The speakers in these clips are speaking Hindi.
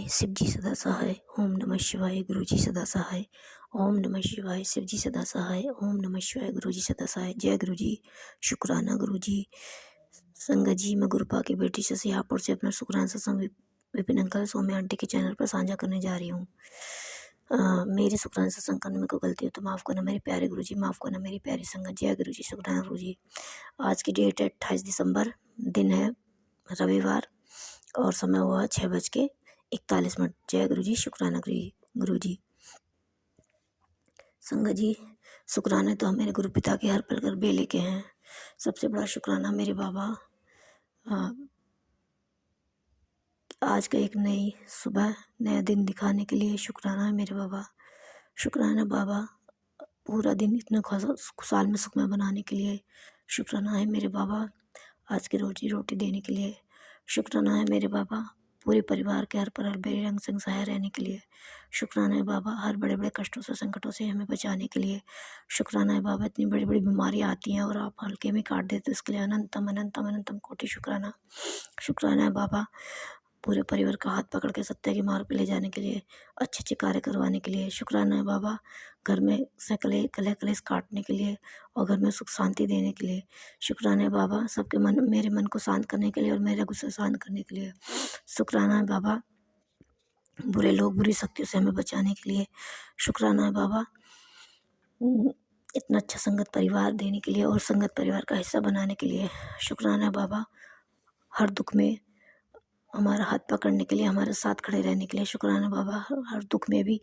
शिवजी सदा सहाय। ओम नमः शिवाय गुरुजी सदा सहाय। ओम नमः शिवाय शिवजी सदा सहाय। ओम नमः शिवाय गुरुजी सदा सहाय। जय गुरुजी। शुक्राना गुरुजी। संगत जी, मैं गुरुपा की बेटी शशियापुर से अपना शुक्राना सत्संग विपिन अंकल सौम्या आंटी के चैनल पर साझा करने जा रही हूँ। मेरे शुक्राना सत्संग करने में कोई गलती हो तो माफ़ करना मेरे प्यारे गुरुजी, माफ़ करना मेरी प्यारी संगत। जय गुरुजी। शुक्राना गुरुजी। आज की डेट है 28 दिसंबर, दिन है रविवार और समय हुआ 6:41। जय गुरुजी। शुक्राना गुरुजी। संगत जी, शुक्राने तो हम मेरे गुरु पिता के हर पल कर बेले के हैं। सबसे बड़ा शुक्राना मेरे बाबा, आज का एक नई सुबह नया दिन दिखाने के लिए शुक्राना है मेरे बाबा। शुक्राना बाबा, पूरा दिन इतना खुशहाल में सुखमय बनाने के लिए शुक्राना है मेरे बाबा। आज की रोजी रोटी देने के लिए शुक्राना है मेरे बाबा। पूरे परिवार के हर पल बेरे रंग संग सहाय रहने के लिए शुक्राना है बाबा। हर बड़े बड़े कष्टों से संकटों से हमें बचाने के लिए शुक्राना है बाबा। इतनी बड़ी बड़ी बीमारियाँ आती हैं और आप हल्के में काट देते, उसके लिए अनंतम अनंतम अनंतम कोटि शुक्राना। शुक्राना है बाबा। पूरे परिवार का हाथ पकड़ के सत्य के मार्ग पे ले जाने के लिए, अच्छे अच्छे कार्य करवाने के लिए शुक्राना है बाबा। घर में से कलह कलेश काटने के लिए और घर में सुख शांति देने के लिए शुक्राना है बाबा। सबके मेरे मन को शांत करने के लिए और मेरा गुस्सा शांत करने के लिए शुक्राना है बाबा। बुरे लोग बुरी शक्तियों से हमें बचाने के लिए शुक्राना है बाबा। इतना अच्छा संगत परिवार देने के लिए और संगत परिवार का हिस्सा बनाने के लिए शुक्राना है बाबा। हर दुख में हमारा हाथ पकड़ने के लिए, हमारे साथ खड़े रहने के लिए शुक्राना बाबा। हर दुख में भी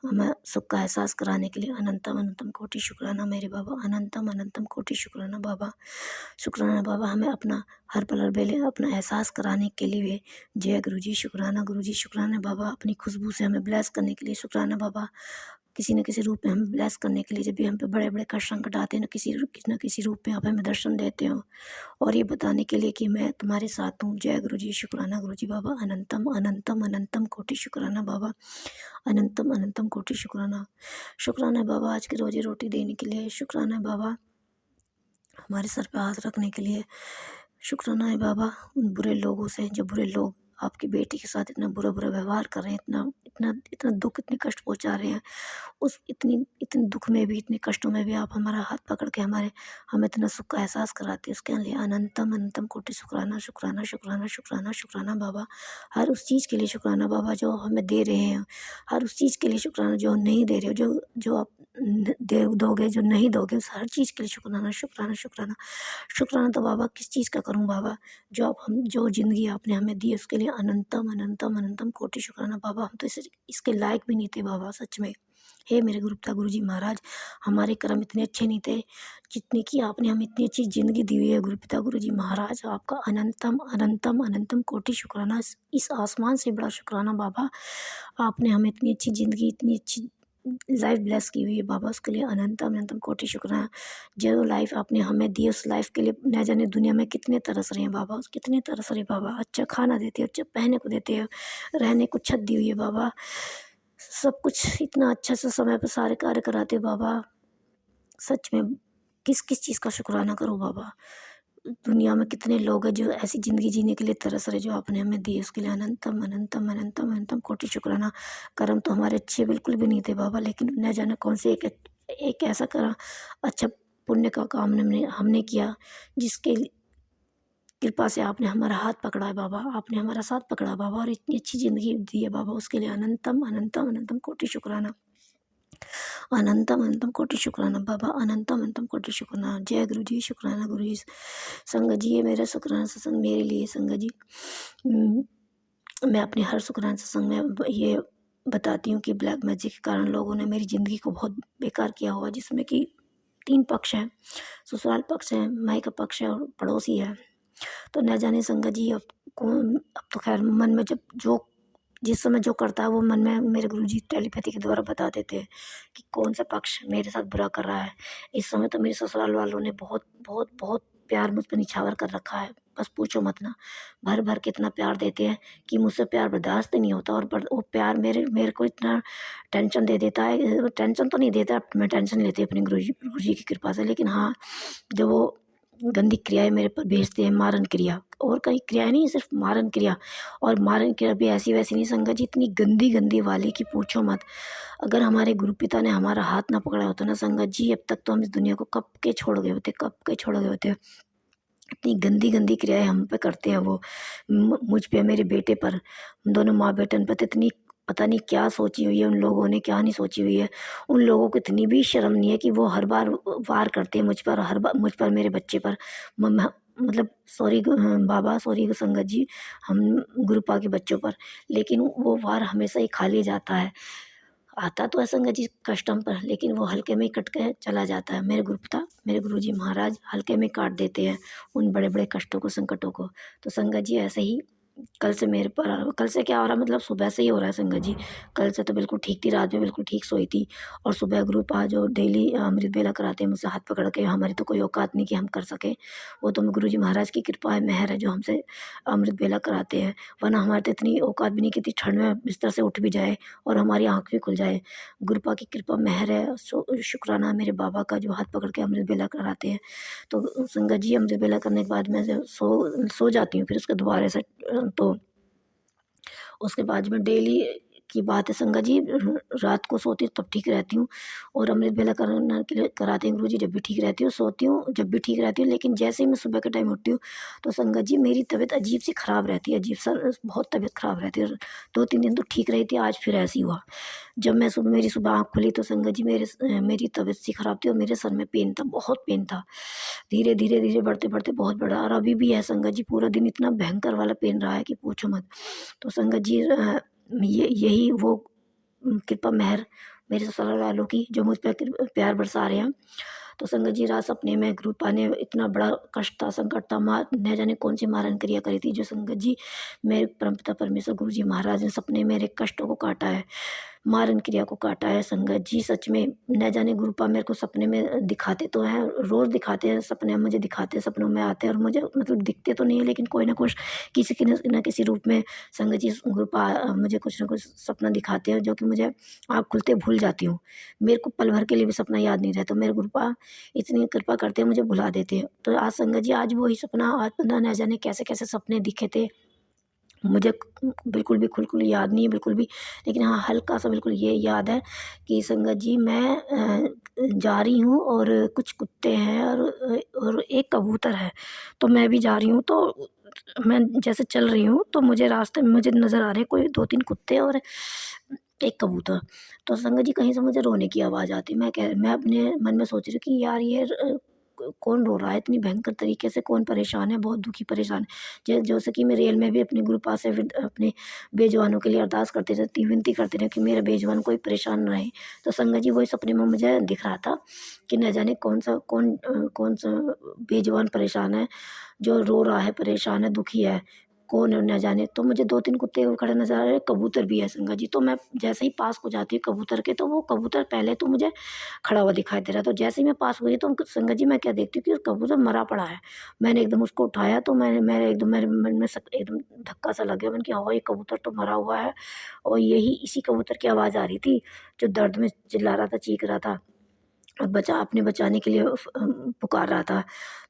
हमें सुख का एहसास कराने के लिए अनंतम अनंतम कोटि शुक्राना मेरे बाबा। अनंतम अनंतम कोटि शुक्राना बाबा। शुक्राना बाबा, हमें अपना हर पल हर बेले अपना एहसास कराने के लिए जय गुरुजी। शुक्राना गुरुजी। शुक्राना बाबा, अपनी खुशबू से हमें ब्लेस करने के लिए शुक्राना बाबा। किसी न किसी रूप में हमें ब्लेस करने के लिए, जब भी हम पे बड़े बड़े कष्ट संकट आते हैं, किसी न किसी रूप में आप हमें दर्शन देते हो और ये बताने के लिए कि मैं तुम्हारे साथ हूँ। जय गुरुजी। शुक्राना गुरुजी बाबा। अनंतम अनंतम अनंतम कोटि शुक्राना बाबा। अनंतम अनंतम कोटि शुक्राना। शुक्राना बाबा, आज की रोजी रोटी देने के लिए शुक्राना बाबा। हमारे सर पे हाथ रखने के लिए शुक्राना है बाबा। उन बुरे लोगों से, जो बुरे लोग आपकी बेटी के साथ इतना बुरा बुरा व्यवहार कर रहे हैं, इतना इतना इतना दुख, इतने कष्ट पहुंचा रहे हैं, उस इतने दुख में भी, इतने कष्टों में भी आप हमारा हाथ पकड़ के हमें इतना सुख का एहसास कराते हैं। उसके लिए अनंतम अनंतम कोटि शुक्राना शुक्राना शुक्राना शुक्राना शुक्राना बाबा। हर उस चीज़ के लिए शुक्राना बाबा जो हमें दे रहे हैं, हर उस चीज़ के लिए शुक्राना जो नहीं दे रहे हो, जो आप दोगे, जो नहीं दोगे, उस हर चीज़ के लिए शुक्राना शुक्राना शुक्राना शुक्राना। तो बाबा किस चीज़ का करूं बाबा, जो ज़िंदगी आपने हमें दी उसके लिए अनंतम अनंतम अनंतम कोटि शुक्राना बाबा। हम तो इसके लायक भी नहीं थे बाबा, सच में। हे मेरे गुरुपिता गुरुजी महाराज, हमारे कर्म इतने अच्छे नहीं थे जितने कि आपने हमें इतनी अच्छी ज़िंदगी दी हुई है। गुरुपिता गुरुजी महाराज, आपका अनंतम अनंतम अनंतम कोटि शुक्राना। इस आसमान से बड़ा शुक्राना बाबा, आपने हमें इतनी अच्छी ज़िंदगी, इतनी अच्छी लाइफ ब्लेस की हुई है बाबा, उसके लिए अनंतम अनंतम कोटि शुक्राना। जो लाइफ आपने हमें दी, उस लाइफ के लिए न जाने दुनिया में कितने तरस रहे हैं बाबा, कितने तरस रहे बाबा। अच्छा खाना देते हो, अच्छा पहनने को देते हो, रहने को छत दी हुई है बाबा, सब कुछ इतना अच्छा से समय पर सारे कार्य कराते हो बाबा। सच में किस किस चीज़ का शुक्राना करूं बाबा। दुनिया में कितने लोग हैं जो ऐसी ज़िंदगी जीने के लिए तरस रहे, जो आपने हमें दी, उसके लिए अनंतम अनंतम अनंतम अनंतम कोटि शुक्राना। कर्म तो हमारे अच्छे बिल्कुल भी नहीं थे बाबा, लेकिन न जाने कौन से एक ऐसा करा अच्छा पुण्य का काम हमने किया, जिसके कृपा से आपने हमारा हाथ पकड़ा है बाबा, आपने हमारा साथ पकड़ा बाबा और इतनी अच्छी ज़िंदगी दी है बाबा, उसके लिए अनंतम अनंतम अनंतम कोटि शुक्राना। अनंतम अनंतम कोटि शुक्राना बाबा। अनंतम अनंतम कोटि शुक्राना। जय गुरु जी। शुक्राना गुरु जी। संगत जी, ये मेरा शुक्राना सत्संग मेरे लिए संगत जी। मैं अपने हर शुक्राना सत्संग में ये बताती हूँ कि ब्लैक मैजिक के कारण लोगों ने मेरी ज़िंदगी को बहुत बेकार किया हुआ, जिसमें कि 3 पक्ष हैं, ससुराल पक्ष है, मायका पक्ष है और पड़ोसी है। तो न जाने संगत जी, अब तो खैर मन में जब जो जिस समय जो करता है वो मन में मेरे गुरुजी टेलीपैथी के द्वारा बता देते हैं कि कौन सा पक्ष मेरे साथ बुरा कर रहा है। इस समय तो मेरे ससुराल वालों ने बहुत बहुत बहुत प्यार मुझ पर निछावर कर रखा है, बस पूछो मत ना। भर भर के इतना प्यार देते हैं कि मुझसे प्यार बर्दाश्त नहीं होता, और वो प्यार मेरे को इतना टेंशन दे देता है। टेंशन तो नहीं देता, मैं टेंशन लेती हूँ अपने गुरुजी की कृपा से, लेकिन हाँ, जब वो गंदी क्रियाएं मेरे पर भेजते हैं, मारन क्रिया, और कई क्रियाएं नहीं, सिर्फ मारन क्रिया। और मारन क्रिया भी ऐसी वैसी नहीं संगत जी, इतनी गंदी गंदी वाली कि पूछो मत। अगर हमारे गुरु पिता ने हमारा हाथ ना पकड़ा होता ना संगत जी, अब तक तो हम इस दुनिया को कब के छोड़ गए होते, कब के छोड़ गए होते। इतनी गंदी गंदी क्रियाएं हम पे करते हैं वो, मुझ पे, मेरे बेटे पर, हम दोनों माँ बेटन पर। तो इतनी पता नहीं क्या सोची हुई है उन लोगों ने, क्या नहीं सोची हुई है। उन लोगों को इतनी भी शर्म नहीं है कि वो हर बार वार करते हैं मुझ पर, हर बार मुझ पर, मेरे बच्चे पर। मतलब सॉरी बाबा, सॉरी संगत जी, हम गुरुपा के बच्चों पर। लेकिन वो वार हमेशा ही खाली जाता है। आता तो है संगत जी कष्ट हम पर, लेकिन वो हल्के में ही कट के चला जाता है। मेरे गुरुपिता, मेरे गुरुजी महाराज हल्के में काट देते हैं उन बड़े बड़े कष्टों को, संकटों को। तो संगत जी ऐसे ही कल से मेरे पर, कल से क्या हो रहा है, मतलब सुबह से ही हो रहा है संगत जी। कल से तो बिल्कुल ठीक थी, रात में बिल्कुल ठीक सोई थी। और सुबह ग्रुप जो डेली अमृत बेला कराते हैं मुझसे हाथ पकड़ के, हमारी तो कोई औकात नहीं कि हम कर सकें। वो तो गुरु जी महाराज की कृपा है, मेहर है जो हमसे अमृत बेला कराते हैं। वरना हमारे तो इतनी औकात भी नहीं कि इतनी ठंड में बिस्तर से उठ भी जाए और हमारी आँख भी खुल जाए। गुरुपा की कृपा मेहर है, शुक्राना मेरे बाबा का जो हाथ पकड़ के अमृत बेला कराते हैं। तो संगत जी अमृत बेला करने के बाद मैं जब सो जाती हूँ, फिर उसके दोबारा से तो उसके बाद में डेली की बात है संगत जी, रात को सोती हूँ तब ठीक रहती हूँ। और अमृत बेला करने के लिए कराते हैं गुरु जी, जब भी ठीक रहती हूँ, सोती हूँ जब भी ठीक रहती हूँ। लेकिन जैसे ही मैं सुबह के टाइम उठती हूँ तो संगत जी मेरी तबीयत अजीब सी खराब रहती है, अजीब सा, बहुत तबीयत खराब रहती है। 2-3 दिन तो ठीक रही थी, आज फिर ऐसी हुआ। जब मैं सुबह, मेरी सुबह आँख खुली तो संगत जी मेरी तबीयत सी खराब थी और मेरे सर में पेन था, बहुत पेन था। धीरे धीरे धीरे बढ़ते बढ़ते बहुत बढ़ा, और अभी भी है संगत जी, पूरा दिन इतना भयंकर वाला पेन रहा है कि पूछो मत। तो संगत जी ये यही वो कृपा मेहर मेरे ससुराल वालों की जो मुझ पर प्यार बरसा रहे हैं। तो संगत जी रात सपने में गुरुपा ने, इतना बड़ा कष्ट था, संकट था, माँ न जाने कौन सी मारन क्रिया करी थी, जो संगत जी मेरे परमपिता परमेश्वर गुरु जी महाराज ने सपने में मेरे कष्टों को काटा है, मारन क्रिया को काटा है। संगत जी सच में न जाने गुरुपा मेरे को सपने में दिखाते तो हैं, रोज़ दिखाते हैं सपने में, मुझे दिखाते हैं, सपनों में आते हैं और मुझे मतलब दिखते तो नहीं है, लेकिन कोई ना कुछ किसी के न किसी रूप में संगत जी गुरुपा मुझे कुछ ना कुछ सपना दिखाते हैं, जो कि मुझे आँख खुलते भूल जाती हूँ। मेरे को पल भर के लिए भी सपना याद नहीं रहता। मेरे गुरुपा इतनी कृपा करते हैं, मुझे भुला देते हैं। तो आज संगत जी, आज वही सपना, आज पता न जाने कैसे कैसे सपने दिखे थे, मुझे बिल्कुल भी खुल याद नहीं है, बिल्कुल भी। लेकिन हाँ, हल्का-सा बिल्कुल ये याद है कि संगत जी मैं जा रही हूँ और कुछ कुत्ते हैं और एक कबूतर है। तो मैं भी जा रही हूँ, तो मैं जैसे चल रही हूँ तो मुझे रास्ते में मुझे नज़र आ रहे हैं कोई 2-3 कुत्ते और एक कबूतर। तो संगत जी कहीं से मुझे रोने की आवाज़ आती है। मैं अपने मन में सोच रही हूँ कि यार ये कौन रो रहा है इतनी भयंकर तरीके से, कौन परेशान है, बहुत दुखी परेशान है। जैसे कि मैं रेल में भी अपने गुरु पास से अपने बेजुबानों के लिए अरदास करती रहती, विनती करती रहती कि मेरा बेजुबान कोई परेशान ना रहे। तो संगत जी वही सपने में मुझे दिख रहा था कि न जाने कौन सा बेजुबान परेशान है, जो रो रहा है, परेशान है, दुखी है, कौन है न जाने। तो मुझे 2-3 कुत्ते खड़े नज़र आ रहे हैं, कबूतर भी है संगत जी। तो मैं जैसे ही पास को जाती हूँ कबूतर के, तो वो कबूतर पहले तो मुझे खड़ा हुआ दिखाई दे रहा, तो जैसे ही मैं पास हुई तो संगत जी मैं क्या देखती हूँ कि कबूतर मरा पड़ा है। मैंने एकदम उसको उठाया, तो मैंने एकदम मेरे मन में एकदम धक्का सा लग गया। मैंने कहा हाँ, ये कबूतर तो मरा हुआ है। और यही इसी कबूतर की आवाज़ आ रही थी जो दर्द में चिल्ला रहा था, चीख रहा था, और अपने बचाने के लिए पुकार रहा था।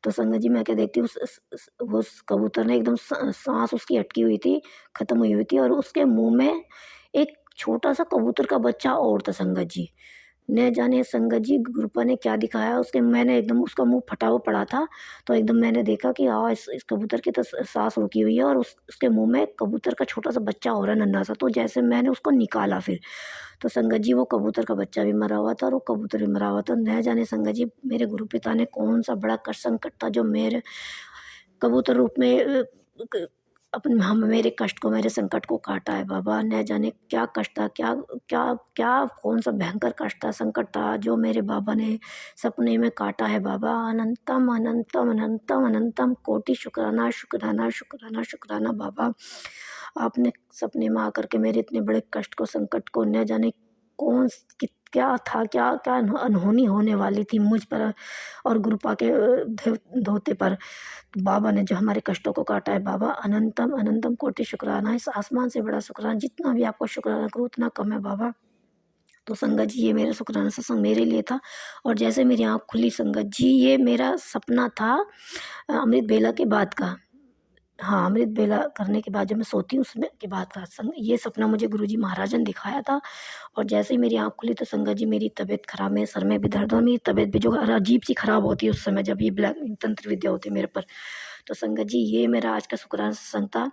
तो संगत जी मैं क्या देखती हूँ, वो उस कबूतर ने एकदम साँस उसकी अटकी हुई थी, ख़त्म हुई हुई थी, और उसके मुँह में एक छोटा-सा कबूतर का बच्चा और था संगत जी। न जाने संगत जी गुरुपा ने क्या दिखाया उसके, मैंने एकदम, उसका मुँह फटा हुआ पड़ा था, तो एकदम मैंने देखा कि हाँ, इस कबूतर की तो साँस रुकी हुई है, और उसके मुँह में कबूतर का छोटा-सा बच्चा हो रहा है, नन्हा सा। तो जैसे मैंने उसको निकाला फिर, तो संगत जी वो कबूतर का बच्चा भी मरा हुआ था और वो कबूतर भी मरा हुआ था। न जाने संगत जी मेरे गुरु पिता ने कौन-सा बड़ा कष्ट संकट था जो मेरे कबूतर रूप में क अपन हम मेरे कष्ट को, मेरे संकट को काटा है बाबा। न जाने क्या कष्ट था, क्या क्या क्या कौन-सा भयंकर कष्ट था, संकट था जो मेरे बाबा ने सपने में काटा है बाबा। अनंतम, अनंतम, अनंतम, अनंतम कोटि शुक्राना, शुक्राना, शुक्राना, शुक्राना बाबा। आपने सपने में आकर के मेरे इतने बड़े कष्ट को, संकट को, न जाने कौन स कि क्या था, क्या क्या अनहोनी होने वाली थी मुझ पर और गुरुपा के धोते पर। बाबा ने जो हमारे कष्टों को काटा है बाबा, अनंतम अनंतम कोटि शुक्राना। इस आसमान से बड़ा शुक्राना, जितना भी आपको शुक्राना करूँ उतना कम है बाबा। तो संगत जी ये मेरा शुक्राना सत्संग मेरे लिए था। और जैसे मेरी आँख खुली संगत जी, ये मेरा सपना था अमृत बेला के बाद का। हाँ, अमृत बेला करने के बाद जब मैं सोती हूँ उसमें के बाद का ये सपना मुझे गुरुजी महाराज ने दिखाया था। और जैसे ही मेरी आँख खुली तो संगत जी मेरी तबीयत खराब, मेरे सर में भी दर्द और मेरी तबीयत भी जो अजीब सी खराब होती है उस समय जब ये ब्लैक तंत्र विद्या होती है मेरे पर। तो संगत जी ये मेरा आज का शुक्राना सत्संग था।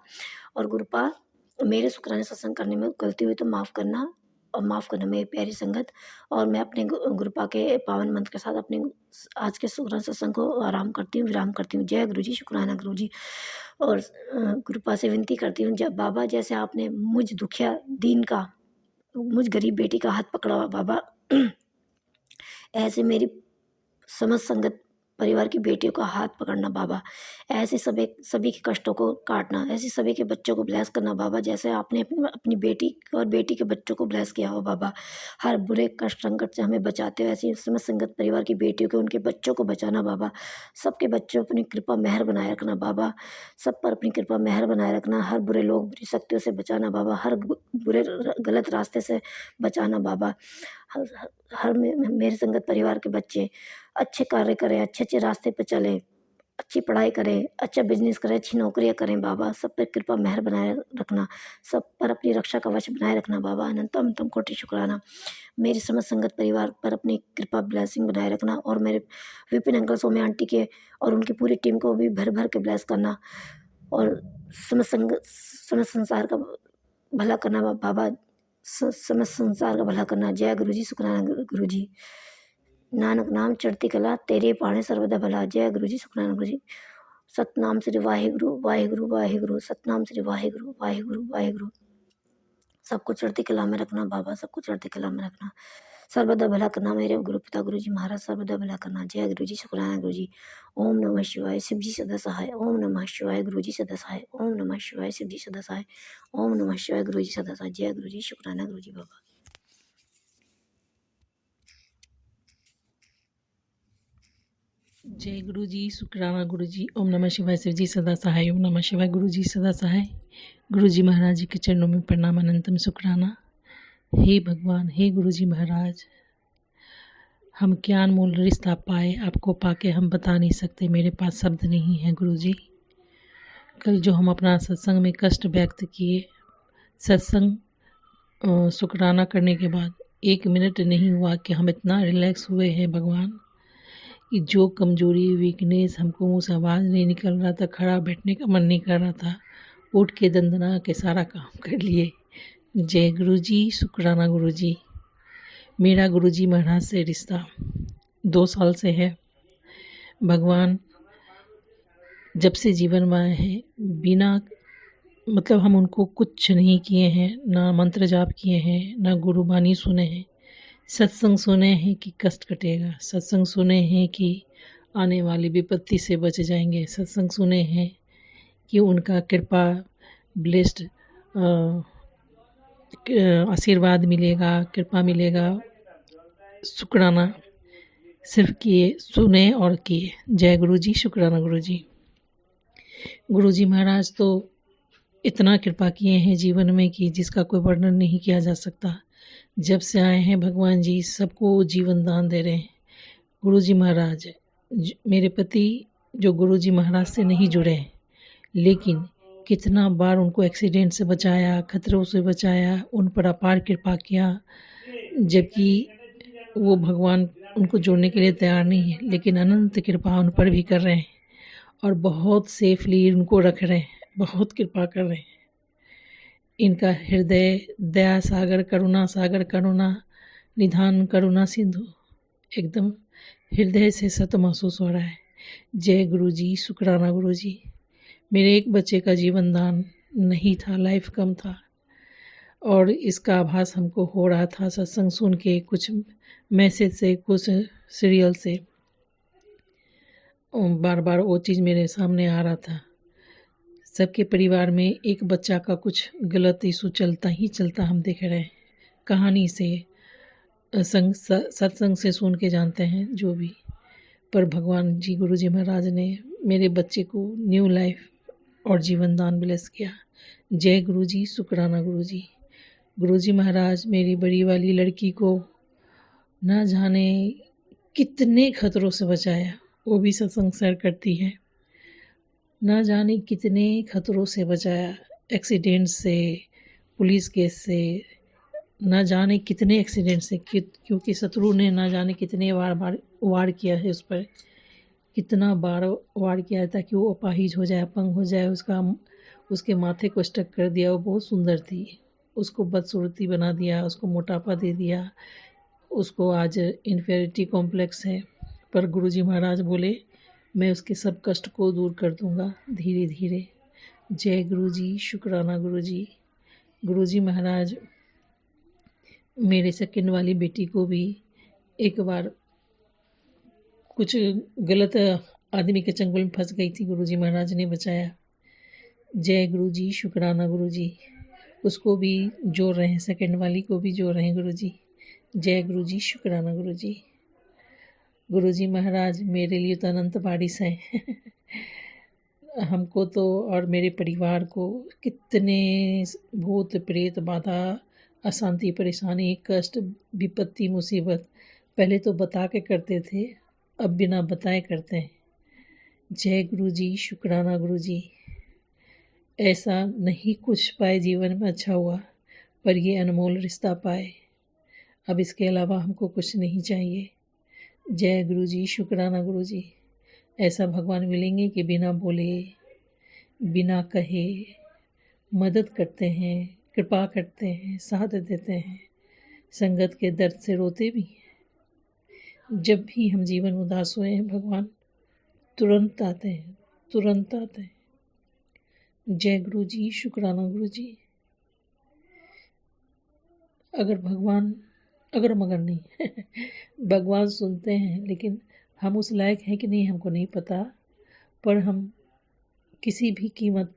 और गुरुपा मेरे शुक्राना सत्संग करने में गलती हुई तो माफ़ करना, और माफ़ करना मेरी प्यारी संगत। और मैं अपने गुरुपा के पावन मंत्र के साथ अपने आज के शुक्राना सत्संग को आराम करती हूँ, विराम करती हूँ। जय गुरु जी, शुक्राना गुरु जी। और गुरुपा से विनती करती हूँ, जब बाबा जैसे आपने मुझ दुखिया दीन का, मुझ गरीब बेटी का हाथ पकड़ा हुआ बाबा, ऐसे मेरी समस्त संगत परिवार की बेटियों का हाथ पकड़ना बाबा, ऐसे सभी के कष्टों को काटना, ऐसे सभी के बच्चों को ब्लेस करना बाबा, जैसे आपने अपनी बेटी और बेटी के बच्चों को ब्लेस किया हो बाबा। हर बुरे कष्ट संकट से हमें बचाते हो, ऐसे समस्त संगत परिवार की बेटियों को, उनके बच्चों को बचाना बाबा। सबके बच्चों अपनी कृपा मेहर बनाए रखना बाबा, सब पर अपनी कृपा मेहर बनाए रखना। हर बुरे लोग बुरी शक्तियों से बचाना बाबा, हर बुरे गलत रास्ते से बचाना बाबा। हर मेरे संगत परिवार के बच्चे अच्छे कार्य करें, अच्छे रास्ते पर चलें, अच्छी पढ़ाई करें, अच्छा बिजनेस करें, अच्छी नौकरियां करें बाबा। सब पर कृपा मेहर बनाए रखना, सब पर अपनी रक्षा कवच बनाए रखना बाबा। अनंतम कोटि शुक्राना। मेरी समस्त संगत परिवार पर अपनी कृपा ब्लेसिंग बनाए रखना, और मेरे विपिन अंकल, सौम्या आंटी के और उनकी पूरी टीम को भी भर भर के ब्लेस करना, और समस्त संसार का भला करना बाबा, समस्त संसार का भला करना। जय गुरु जी, शुक्राना गुरु जी। नानक नाम चढ़ती कला, तेरे पाणे सर्वदा भला। जय गुरु जी, शुक्राना गुरु जी। सतनाम श्री वाहिगुरु वाहिगुरु वाहिगुरु, सतनाम श्री वाहिगुरु वाहिगुरु वाहिगुरु। सबको चढ़ती कला में रखना बाबा, सबको चढ़ती कला में रखना, सर्वदा भला करना मेरे गुरु पिता गुरु जी महाराज, सर्वदा भला करना। जय गुरु जी, शुक्राना गुरु जी। ओम नमः शिवाय, शिव जी सदा सहाय। ओम नमः शिवाय, गुरु जी सदा सहाय। ओम नमः शिवाय, शिव जी सदा सहाय। ओम नमः शिवाय, गुरु जी सदा सहाय। जय गुरु जी, शुक्राना गुरु जी बाबा। जय गुरु जी, शुक्राना गुरु जी। ओम नमः शिवाय, शिव जी सदा सहाय। ओम नमः शिवाय, गुरु जी सदा सहाय। गुरु जी महाराज जी के चरणों में प्रणाम, अनंतम शुक्राना। हे भगवान, हे गुरु जी महाराज, हम क्या अनमोल रिश्ता पाए, आपको पाके हम बता नहीं सकते, मेरे पास शब्द नहीं है गुरु जी। कल जो हम अपना सत्संग में कष्ट व्यक्त किए, सत्संग शुक्राना करने के बाद 1 मिनट नहीं हुआ कि हम इतना रिलैक्स हुए हैं भगवान, कि जो कमजोरी वीकनेस हमको मुँह से आवाज़ नहीं निकल रहा था, खड़ा बैठने का मन नहीं कर रहा था, उठ के दंदना के सारा काम कर लिए। जय गुरु जी, शुक्राना गुरु जी। मेरा गुरु जी महाराज से रिश्ता 2 साल से है। भगवान जब से जीवन में आए हैं, बिना मतलब हम उनको कुछ नहीं किए हैं, ना मंत्र जाप किए हैं, ना गुरुबानी सुने हैं। सत्संग सुने हैं कि कष्ट कटेगा, सत्संग सुने हैं कि आने वाली विपत्ति से बच जाएंगे, सत्संग सुने हैं कि उनका कृपा ब्लेस्ड आशीर्वाद मिलेगा, कृपा मिलेगा। शुक्राना सिर्फ किए, सुने और किए। जय गुरु जी, शुक्राना गुरु जी। गुरु जी महाराज तो इतना कृपा किए हैं जीवन में कि जिसका कोई वर्णन नहीं किया जा सकता। जब से आए हैं भगवान जी सबको जीवन दान दे रहे हैं। गुरु जी महाराज, मेरे पति जो गुरु जी महाराज से नहीं जुड़े हैं, लेकिन कितना बार उनको एक्सीडेंट से बचाया, खतरों से बचाया, उन पर अपार कृपा किया, जबकि वो भगवान उनको जोड़ने के लिए तैयार नहीं है, लेकिन अनंत कृपा उन पर भी कर रहे हैं और बहुत सेफली उनको रख रहे हैं, बहुत कृपा कर रहे हैं। इनका हृदय दया सागर, करुणा सागर, करुणा निधान, करुणा सिंधु, एकदम हृदय से सत्य महसूस हो रहा है। जय गुरु जी, शुक्राना गुरु जी। मेरे एक बच्चे का जीवन दान नहीं था, लाइफ कम था, और इसका आभास हमको हो रहा था सत्संग सुन के, कुछ मैसेज से, कुछ सीरियल से, बार बार वो चीज़ मेरे सामने आ रहा था। सबके परिवार में एक बच्चा का कुछ गलत इशू चलता ही चलता हम देख रहे हैं। कहानी से, सत्संग से सुन के जानते हैं जो भी, पर भगवान जी गुरु जी महाराज ने मेरे बच्चे को न्यू लाइफ और जीवन दान ब्लेस किया। जय गुरु जी, शुक्राना गुरु जी। गुरुजी महाराज मेरी बड़ी वाली लड़की को ना जाने कितने खतरों से बचाया, वो भी सत्संग शेयर करती है। ना जाने कितने खतरों से बचाया, एक्सीडेंट से, पुलिस केस से, ना जाने कितने एक्सीडेंट से, क्योंकि शत्रु ने ना जाने कितने बार वार किया है उस पर, कितना बार वार किया है ताकि वो अपाहिज हो जाए, अपंग हो जाए। उसके माथे को स्टक कर दिया। वो बहुत सुंदर थी, उसको बदसूरती बना दिया, उसको मोटापा दे दिया, उसको आज इन्फेरिटी कॉम्प्लेक्स है। पर गुरुजी महाराज बोले मैं उसके सब कष्ट को दूर कर दूंगा धीरे धीरे। जय गुरुजी, शुक्राना गुरुजी। गुरुजी महाराज मेरे सेकंड वाली बेटी को भी एक बार कुछ गलत आदमी के चंगुल में फंस गई थी, गुरुजी महाराज ने बचाया। जय गुरुजी, शुक्राना गुरुजी। उसको भी जोड़ रहे हैं, सेकंड वाली को भी जोड़ रहे हैं गुरुजी। जय गुरुजी, शुक्राना गुरुजी। गुरुजी महाराज मेरे लिए तो अनंत बारिश हैं। हमको तो और मेरे परिवार को कितने भूत प्रेत बाधा, अशांति, परेशानी, कष्ट, विपत्ति, मुसीबत पहले तो बता के करते थे, अब बिना बताए करते हैं। जय गुरुजी, शुक्राना गुरुजी। ऐसा नहीं कुछ पाए जीवन में अच्छा हुआ, पर ये अनमोल रिश्ता पाए। अब इसके अलावा हमको कुछ नहीं चाहिए। जय गुरुजी, शुक्राना गुरुजी। ऐसा भगवान मिलेंगे कि बिना बोले, बिना कहे मदद करते हैं, कृपा करते हैं, साथ देते हैं, संगत के दर्द से रोते भी हैं। जब भी हम जीवन उदास हुए हैं, भगवान तुरंत आते हैं, तुरंत आते हैं। जय गुरुजी, शुक्राना गुरुजी। अगर मगर नहीं भगवान सुनते हैं, लेकिन हम उस लायक हैं कि नहीं हमको नहीं पता। पर हम किसी भी कीमत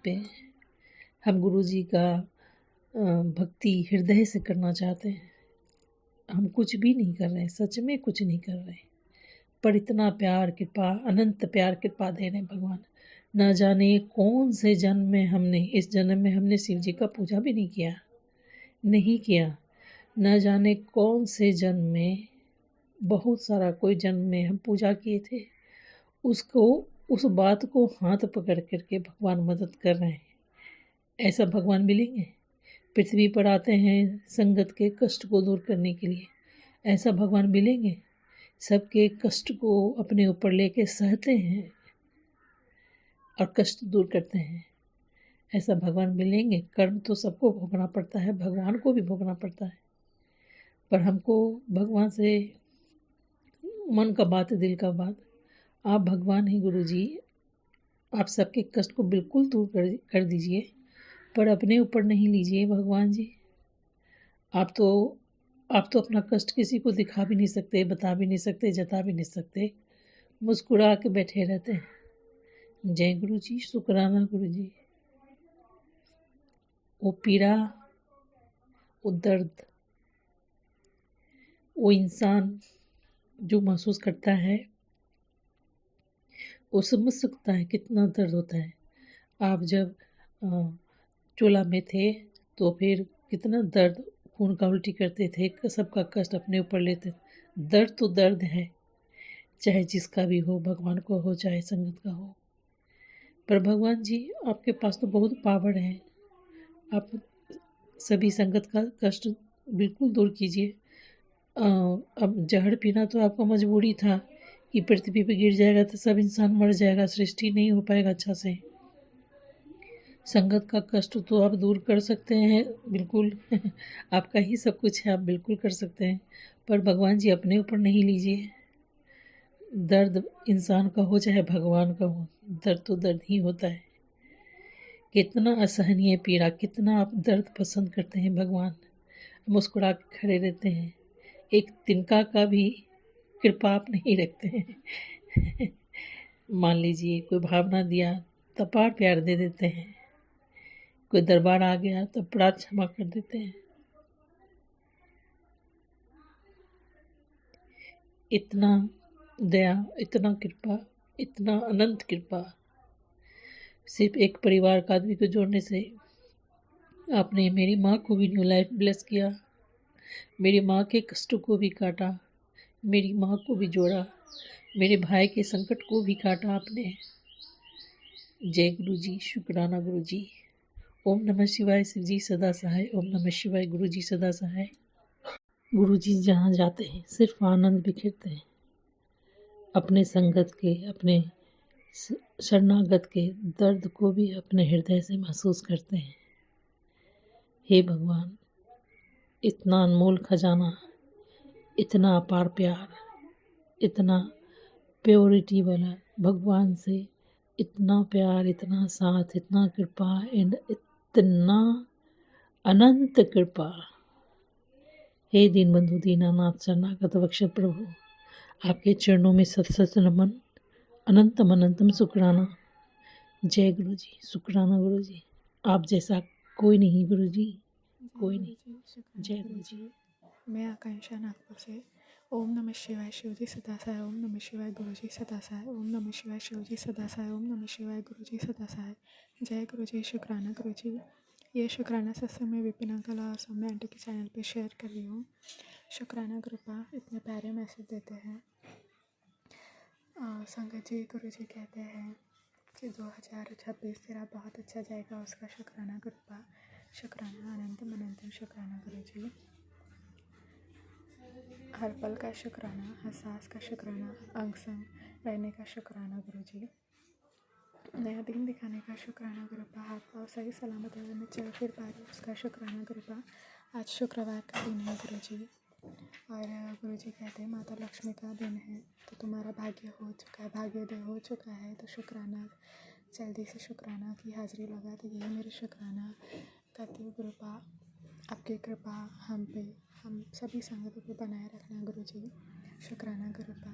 पे हम गुरुजी का भक्ति हृदय से करना चाहते हैं। हम कुछ भी नहीं कर रहे, सच में कुछ नहीं कर रहे, पर इतना प्यार, कृपा, अनंत प्यार, कृपा दे रहे भगवान। ना जाने कौन से जन्म में इस जन्म में हमने शिव जी का पूजा भी नहीं किया। ना जाने कौन से जन्म में, बहुत सारा कोई जन्म में हम पूजा किए थे, उस बात को हाथ पकड़ करके भगवान मदद कर रहे हैं। ऐसा भगवान मिलेंगे? पृथ्वी पर आते हैं संगत के कष्ट को दूर करने के लिए। ऐसा भगवान मिलेंगे? सबके कष्ट को अपने ऊपर लेके सहते हैं और कष्ट दूर करते हैं। ऐसा भगवान मिलेंगे? कर्म तो सबको भोगना पड़ता है, भगवान को भी भोगना पड़ता है। पर हमको भगवान से मन का बात, दिल का बात, आप भगवान हैं गुरुजी, आप सबके कष्ट को बिल्कुल दूर कर दीजिए, पर अपने ऊपर नहीं लीजिए भगवान जी। आप तो अपना कष्ट किसी को दिखा भी नहीं सकते, बता भी नहीं सकते, जता भी नहीं सकते, मुस्कुरा के बैठे रहते हैं। जय गुरुजी, शुक्राना गुरुजी। वो पीड़ा, वो दर्द, वो इंसान जो महसूस करता है वो समझ सकता है कितना दर्द होता है। आप जब चोला में थे तो फिर कितना दर्द, खून का उल्टी करते थे, सबका कष्ट अपने ऊपर लेते। दर्द तो दर्द है, चाहे जिसका भी हो, भगवान को हो चाहे संगत का हो। पर भगवान जी आपके पास तो बहुत पावर है, आप सभी संगत का कष्ट बिल्कुल दूर कीजिए। अब जहर पीना तो आपका मजबूरी था कि पृथ्वी पे गिर जाएगा तो सब इंसान मर जाएगा, सृष्टि नहीं हो पाएगा अच्छा से। संगत का कष्ट तो आप दूर कर सकते हैं बिल्कुल आपका ही सब कुछ है, आप बिल्कुल कर सकते हैं। पर भगवान जी अपने ऊपर नहीं लीजिए। दर्द इंसान का हो चाहे भगवान का हो, दर्द तो दर्द ही होता है। कितना असहनीय पीड़ा, कितना आप दर्द पसंद करते हैं भगवान। मुस्कुरा के खड़े रहते हैं, एक तिनका का भी कृपा आप नहीं रखते हैं मान लीजिए कोई भावना दिया तो पार प्यार दे देते हैं, कोई दरबार आ गया तो अपराध क्षमा कर देते हैं। इतना दया, इतना कृपा, इतना अनंत कृपा, सिर्फ एक परिवार का आदमी को जोड़ने से आपने मेरी माँ को भी न्यू लाइफ ब्लेस किया, मेरी माँ के कष्टों को भी काटा, मेरी माँ को भी जोड़ा, मेरे भाई के संकट को भी काटा आपने। जय गुरु जी, शुक्राना गुरु जी। ओम नमः शिवाय, शिव जी सदा सहाय। ओम नमः शिवाय, गुरु जी सदा सहाय। गुरु जी जहाँ जाते हैं सिर्फ आनंद बिखेरते हैं, अपने संगत के, अपने शरणागत के दर्द को भी अपने हृदय से महसूस करते हैं। हे भगवान, इतना अनमोल खजाना, इतना अपार प्यार, इतना प्योरिटी वाला भगवान से इतना प्यार, इतना साथ, इतना कृपा, इतना अनंत कृपा। हे दीनबंधु दीनानाथ शरणागत वत्सल प्रभु, आपके चरणों में सत सत नमन, अनंतम अनंतम शुक्राना। जय गुरु जी, शुक्राना गुरु जी। आप जैसा कोई नहीं गुरु जी, कोई नहीं। जय गुरु जी। मैं आकांक्षा नागपुर से। ओम नमः शिवाय, शिव जी सदा सहाय। ओम नमः शिवाय, गुरु जी सदा सहाय। ओम नमः शिवाय, शिव जी सदा सहाय। ओम नमः शिवाय, गुरु जी सदा सहाय। जय गुरु जी, शुक्राना गुरु जी। ये शुक्राना सत्संग में विपिन अंकल और सौम्या आंटी के चैनल पे शेयर कर रही हूँ। शुक्राना कृपा, इतने प्यारे मैसेज देते हैं। संगत जी, गुरु जी कहते हैं कि 2026 तेरा बहुत अच्छा जाएगा, उसका शुक्राना कृपा। शुक्राना, अनंतम अनंतम शुक्राना गुरु जी। हर पल का शुक्राना, हर सांस का शुक्राना, अंग संग रहने का शुक्राना गुरु जी। नया दिन दिखाने का शुक्राना गुरुपा। हाथ पाँव सही सलामत अगर मैं चल फिर पा रही, उसका शुक्राना गुरुपा। आज शुक्रवार का दिन है गुरु जी, और गुरु जी कहते हैं माता लक्ष्मी का दिन है, तो तुम्हारा भाग्य हो चुका है, भाग्योदय हो चुका है, तो शुक्राना, जल्दी से शुक्राना की हाजिरी लगा। तो यही मेरी शुक्राना करती हूँ गुरुपा। आपकी कृपा हम पे, हम सभी संगतों पे बनाए रखना गुरु जी। शुक्राना गुरुपा,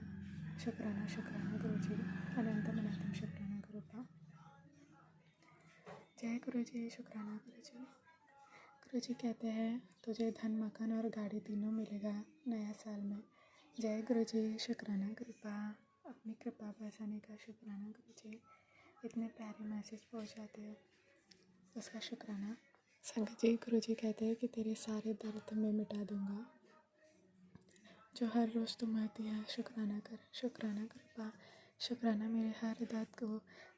शुक्राना शुक्राना गुरु जी, अनंतम अनंतम शुक्राना गुरुपा। जय गुरु जी, शुक्राना गुरु जी। गुरु जी कहते हैं तुझे धन मकान और गाड़ी तीनों मिलेगा नया साल में। जय गुरु जी, शुक्राना कृपा, अपनी कृपा बरसाने का शुक्राना गुरु जी। इतने प्यारे मैसेज पहुंचाते हो, उसका शुक्राना। संगत जी, गुरु जी कहते हैं कि तेरे सारे दर्द मैं मिटा दूंगा, जो हर रोज़ तुम आती है शुक्राना कर, शुक्राना कृपा। शुक्राना मेरे हर दर्द को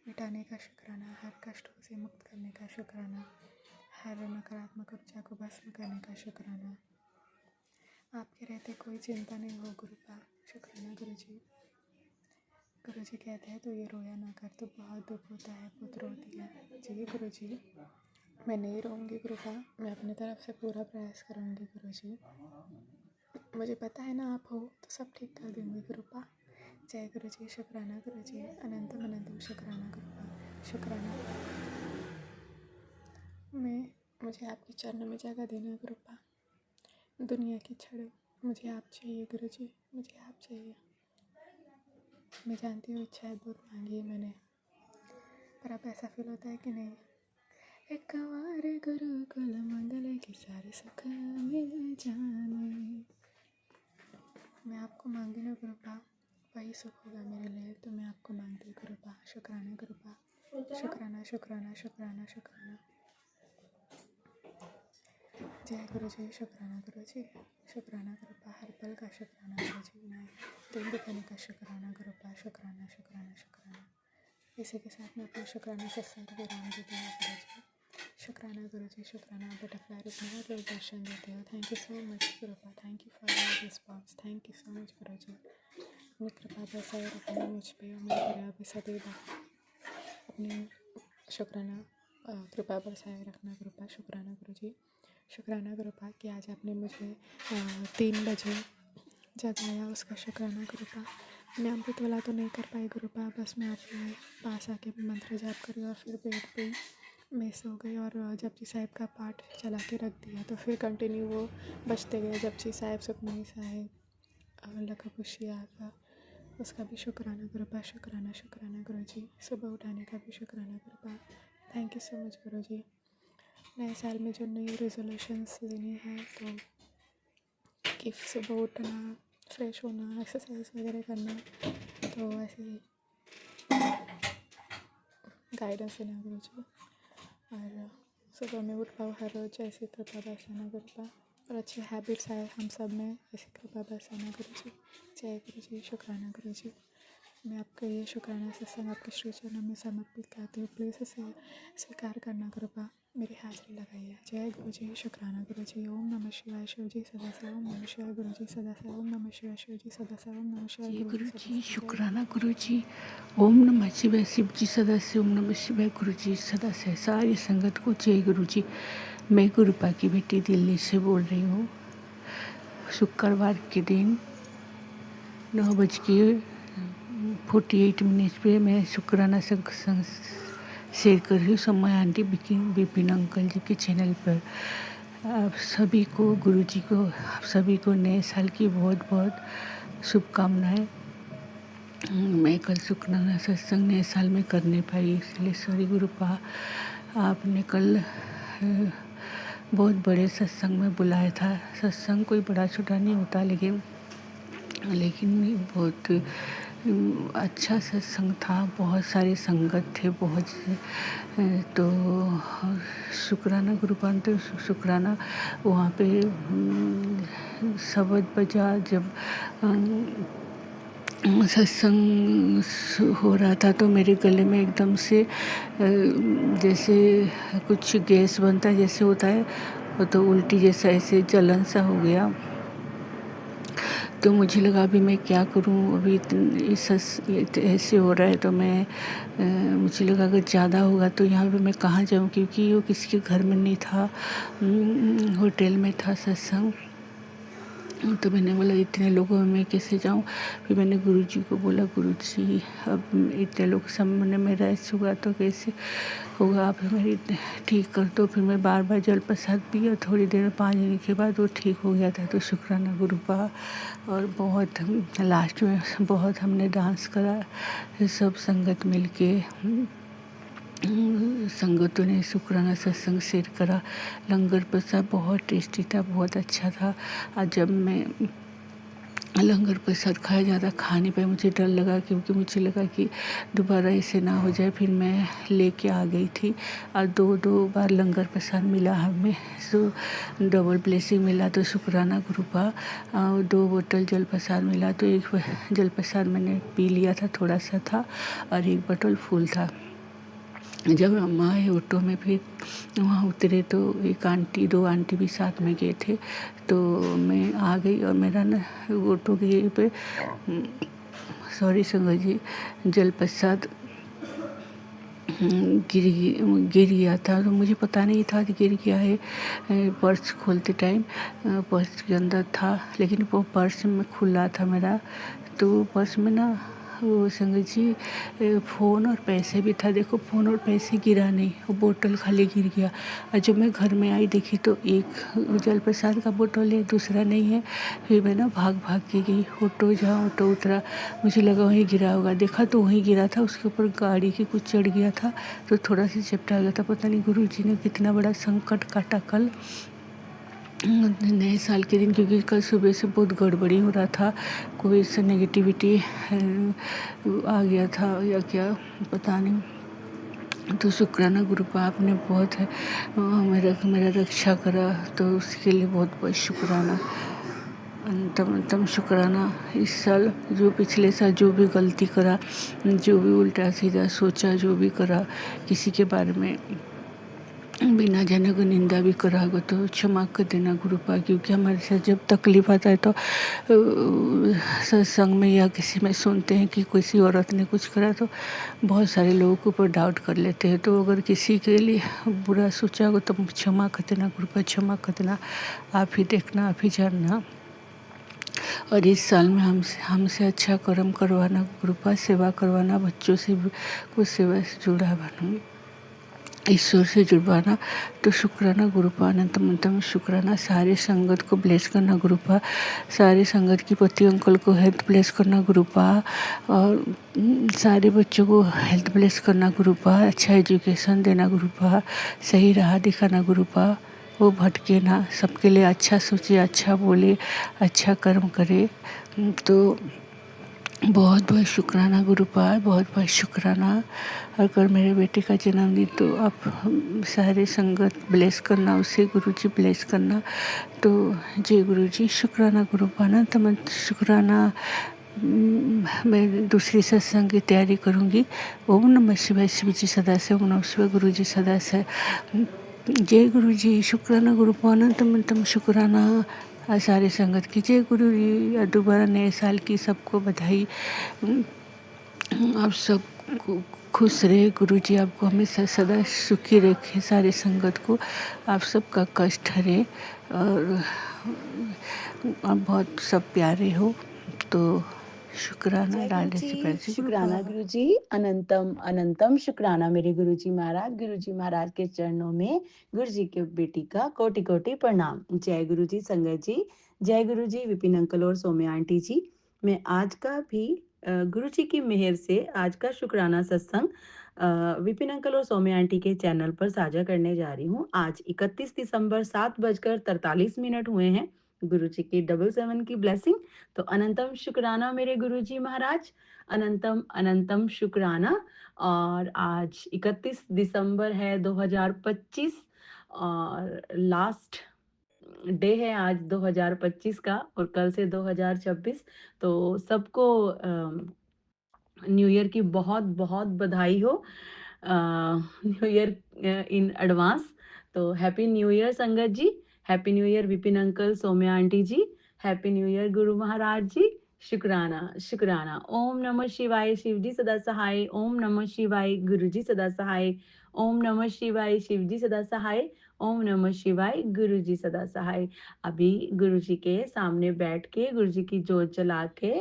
मिटाने का शुक्राना, हर कष्टों से मुक्त करने का शुक्राना, हर नकारात्मक ऊर्जा को भस्म करने का शुक्राना। आपके रहते कोई चिंता नहीं हो गुरुपा, शुक्राना गुरु जी। गुरु जी कहते हैं तो ये रोया ना कर, तो बहुत दुख होता है, पुत्र रोती है। जी गुरु जी, मैं नहीं रोऊंगी गुरुपा, मैं अपनी तरफ से पूरा प्रयास करूंगी गुरु जी। मुझे पता है ना आप हो तो सब ठीक कर देंगे गुरुपा। जय गुरु जी, शुक्राना गुरु जी, अनंतम अनंतम शुक्राना गुरुपा, शुक्राना। मुझे आपके चरणों में जगह देना गुरुपा। दुनिया की छड़ो, मुझे आप चाहिए गुरु जी, मुझे आप चाहिए। मैं जानती हूँ इच्छाएं बहुत मांगी है मैंने, पर अब ऐसा फील होता है कि नहीं। एक बार गुरुकुल मंगल के सारे सुख मिल जाने, मैं आपको मांगी ना गुरुपा, वही सुख होगा मेरे लिए, तो मैं आपको मांगती गुरुपा। शुक्राना गुरुपा, शुक्राना शुक्राना शुक्राना शुक्राना। जय गुरु जी, शुक्राना गुरु जी, शुक्राना गुरुपा, हर पल का शुक्राना गुरु जी, मैं दिन दिखाने का शुक्राना गुरुपा, शुक्राना शुक्राना शुक्राना। इसी के साथ मैं अपना शुक्राना सत्संग को विराम देती हूँ गुरु जी। शुक्राना गुरु जी, शुक्राना। बटरफ्लाई रूप में रोज दर्शन देते हो, thank you so much गुरुपा, thank you for your response, thank you so much Guru जी। अपनी कृपा बरसाए रखना मुझ पे और मेरे परिवार पे सदैव अपनी शुक्राना कृपा बरसाए रखना गुरुपा, शुक्राना गुरु जी। शुक्राना गुरुपा कि आज आपने मुझे 3 बजे जगाया, उसका शुक्राना गुरुपा। मैं अमृत वाला तो नहीं कर पाई गुरुपा, बस मैं आपके पास आके मंत्र जाप करी और फिर बेड पे मैं सो गई, और जपजी साहिब का पाठ चला के रख दिया, तो फिर कंटिन्यू वो बजते गए, जपजी साहिब, सुखमनी साहिब, लखा खुशिया का, उसका भी शुक्राना गुरुपा, शुक्राना शुक्राना गुरु जी। सुबह उठाने का भी शुक्राना गुरुपा, thank you so much Guru जी। नए साल में जो नई रेजोल्यूशंस लेनी है, तो कि सुबह उठना, फ्रेश होना, एक्सरसाइज वगैरह करना, तो ऐसे ही गाइडेंस देना गुरु जी। और सुबह में उठ पाओ हर रोज़ ऐसी कृपा बरसाना गुरुपा, और अच्छे हैबिट्स आए हम सब में, ऐसी कृपा बरसाना गुरु जी। जय गुरु जी। शुक्राना गुरु जी। मैं आपका ये शुक्राना सत्संग आपके श्री चरणों में समर्पित करती हूँ। प्लीज़ इसे स्वीकार करना कृपा, मेरी हाजिरी लगाइए। जय गुरु जी। शुक्राना गुरु जी। ओम नमः शिवाय शिव जी सदा से, ओम नमः शिवाय गुरु जी सदा से, ओम नमः शिवाय शिव जी सदा से, ओम नमः शिवाय जय गुरु जी गुरु सदा जी। से। शुक्राना गुरु जी। ओम नमः शिवाय शिव जी सदा से, ओम नमः शिवाय गुरु जी सदा से। सारी संगत को जय गुरु जी। मैं गुरुपा की बेटी दिल्ली से बोल रही हूँ। शुक्रवार के दिन 9:48 पे मैं शुक्राना संग शेयर कर रही हूँ समय आंटी विपिन अंकल जी के चैनल पर। आप सभी को गुरु जी को, आप सभी को नए साल की बहुत बहुत शुभकामनाएं। मैं कल शुक्राना सत्संग नए साल में कर नहीं पाई, इसलिए सॉरी गुरुपा। आपने कल बहुत बड़े सत्संग में बुलाया था। सत्संग कोई बड़ा छोटा नहीं होता, लेकिन बहुत अच्छा सत्संग था। बहुत सारी संगत थे, बहुत तो शुक्राना गुरुपान तो शुक्राना वहाँ पे शब्द बजा। जब सत्संग हो रहा था तो मेरे गले में एकदम से जैसे कुछ गैस बनता है जैसे होता है, वो तो उल्टी जैसा ऐसे जलन सा हो गया। तो मुझे लगा अभी मैं क्या करूं, अभी ऐसे हो रहा है तो मुझे लगा अगर ज़्यादा होगा तो यहाँ पे मैं कहाँ जाऊं, क्योंकि वो किसी के घर में नहीं था, होटल में था सत्संग। तो मैंने बोला इतने लोगों में मैं कैसे जाऊं। फिर मैंने गुरुजी को बोला, गुरुजी अब इतने लोग सामने मेरा ऐसे हुआ तो कैसे होगा, आप मेरी ठीक कर दो। फिर मैं बार बार जल प्रसाद पिया, थोड़ी देर में 5 दिन के बाद वो ठीक हो गया था। तो शुक्राना गुरुपा। और बहुत लास्ट में बहुत हमने डांस करा सब संगत मिल के। संगतों ने शुक्राना सत्संग शेयर करा। लंगर प्रसाद बहुत टेस्टी था, बहुत अच्छा था। आज जब मैं लंगर प्रसाद खाया ज़्यादा खा नहीं पाई, मुझे डर लगा, क्योंकि मुझे लगा कि दोबारा ऐसे ना हो जाए। फिर मैं लेके आ गई थी और दो बार लंगर प्रसाद मिला हमें, सो डबल ब्लेसिंग मिला। तो शुक्राना गुरुपा। 2 बोतल जल प्रसाद मिला, तो एक जल प्रसाद मैंने पी लिया था, थोड़ा सा था, और 1 बोतल फुल था। जब हम आए ऑटो में, फिर वहाँ उतरे तो 2 आंटी भी साथ में गए थे। तो मैं आ गई और मेरा ना ऑटो के पे सॉरी संगत जी, जल प्रसाद गिर गया था। तो मुझे पता नहीं था कि गिर गया है। पर्स खोलते टाइम पर्स के अंदर था, लेकिन वो पर्स में खुला था मेरा। तो पर्स में ना वो संगत जी फ़ोन और पैसे भी था। देखो फ़ोन और पैसे गिरा नहीं, वो बोतल खाली गिर गया। और जब मैं घर में आई देखी तो एक जल प्रसाद का बोतल है, दूसरा नहीं है। फिर मैं ना भाग के गई जहाँ ऑटो उतरा, मुझे लगा वहीं गिरा होगा। देखा तो वहीं गिरा था, उसके ऊपर गाड़ी के कुछ चढ़ गया था, तो थोड़ा सा चपटा गया था। पता नहीं गुरुजी ने कितना बड़ा संकट काटा कल नए साल के दिन, क्योंकि कल सुबह से बहुत गड़बड़ी हो रहा था। कोई सा नेगेटिविटी आ गया था या क्या पता नहीं। तो शुक्राना गुरुपा, आपने बहुत मेरा रक्षा करा, तो उसके लिए बहुत बहुत शुक्राना। अंतम शुक्राना। इस साल जो पिछले साल जो भी गलती करा, जो भी उल्टा सीधा सोचा, जो भी करा, किसी के बारे में बिना जाने को निंदा भी करा होगा तो क्षमा कर देना गुरुपा। क्योंकि हमारे साथ जब तकलीफ आता है तो सत्संग में या किसी में सुनते हैं कि किसी औरत ने कुछ करा, तो बहुत सारे लोगों के ऊपर डाउट कर लेते हैं। तो अगर किसी के लिए बुरा सोचा होगा तो क्षमा कर देना गुरुपा, क्षमा कर देना। आप ही देखना, आप ही जानना। और इस साल में हमसे अच्छा कर्म करवाना गुरुपा, सेवा करवाना, बच्चों से कुछ सेवा से जुड़ा बना, ईश्वर से जुड़वाना। तो शुक्राना गुरुपा, अनंतम शुक्राना। सारे संगत को ब्लेस करना गुरुपा, सारे संगत की पति अंकल को हेल्थ ब्लेस करना गुरुपा, और सारे बच्चों को हेल्थ ब्लेस करना गुरुपा, अच्छा एजुकेशन देना गुरुपा, सही राह दिखाना गुरुपा, वो भटके ना, सबके लिए अच्छा सोचे, अच्छा बोले, अच्छा कर्म करे। तो बहुत बहुत शुक्राना गुरुपाल, बहुत बहुत शुक्राना। और कल मेरे बेटे का जन्मदिन, तो आप सारे संगत ब्लेस करना, उसे गुरुजी ब्लेस करना। तो जय गुरुजी, शुक्राना गुरुपाना, तमन शुक्राना। मैं दूसरी सत्संग की तैयारी करूँगी। ओम नमः शिवाय, शिव जी सदा से, ओम नमः शिवाय, गुरु जी सदा से। जय गुरु जी, शुक्राना गुरुपाना, तम शुक्राना। सारे संगत की जय गुरु जी। दोबारा नए साल की सबको बधाई। आप सब खुश रहे, गुरु जी आपको हमेशा सदा सुखी रखे, सारे संगत को। आप सबका कष्ट हरे, और आप बहुत सब प्यारे हो। तो शुक्राना, जय गुरु राधे से जी, पैसे शुक्राना गुरु जी, अनंतम अनंतम शुक्राना मेरे गुरु जी महाराज। गुरु जी महाराज के चरणों में गुरु जी के बेटी का कोटि कोटि प्रणाम। जय गुरु जी संगत जी, जय गुरु जी विपिन अंकल और सौम्या आंटी जी। मैं आज का भी गुरु जी की मेहर से आज का शुक्राना सत्संग विपिन अंकल और सौम्या आंटी के चैनल पर साझा करने जा रही हूँ। आज 31 दिसंबर 7:43 हुए हैं। गुरु जी की 777 की ब्लेसिंग। तो अनंतम शुक्राना मेरे गुरुजी महाराज, अनंतम अनंतम शुक्राना। और आज 31 दिसंबर है 2025, और लास्ट डे है आज 2025 का, और कल से 2026। तो सबको न्यू ईयर की बहुत बहुत बधाई हो, न्यू ईयर इन एडवांस। तो हैप्पी न्यू ईयर संगत जी, happy new year Vipin uncle, Saumya aunty ji, happy new year Guru Maharaj जी। शुक्राना शुक्राना। ओम नमः शिवाय, शिव जी सदा सहाय। ओम नमः शिवाय, गुरु जी सदा सहाय। ओम नमः शिवाय, शिव जी सदा सहाय। ओम नमः शिवाय, गुरु जी सदा सहाय। अभी गुरु जी के सामने बैठ के गुरु जी की जोत जला के,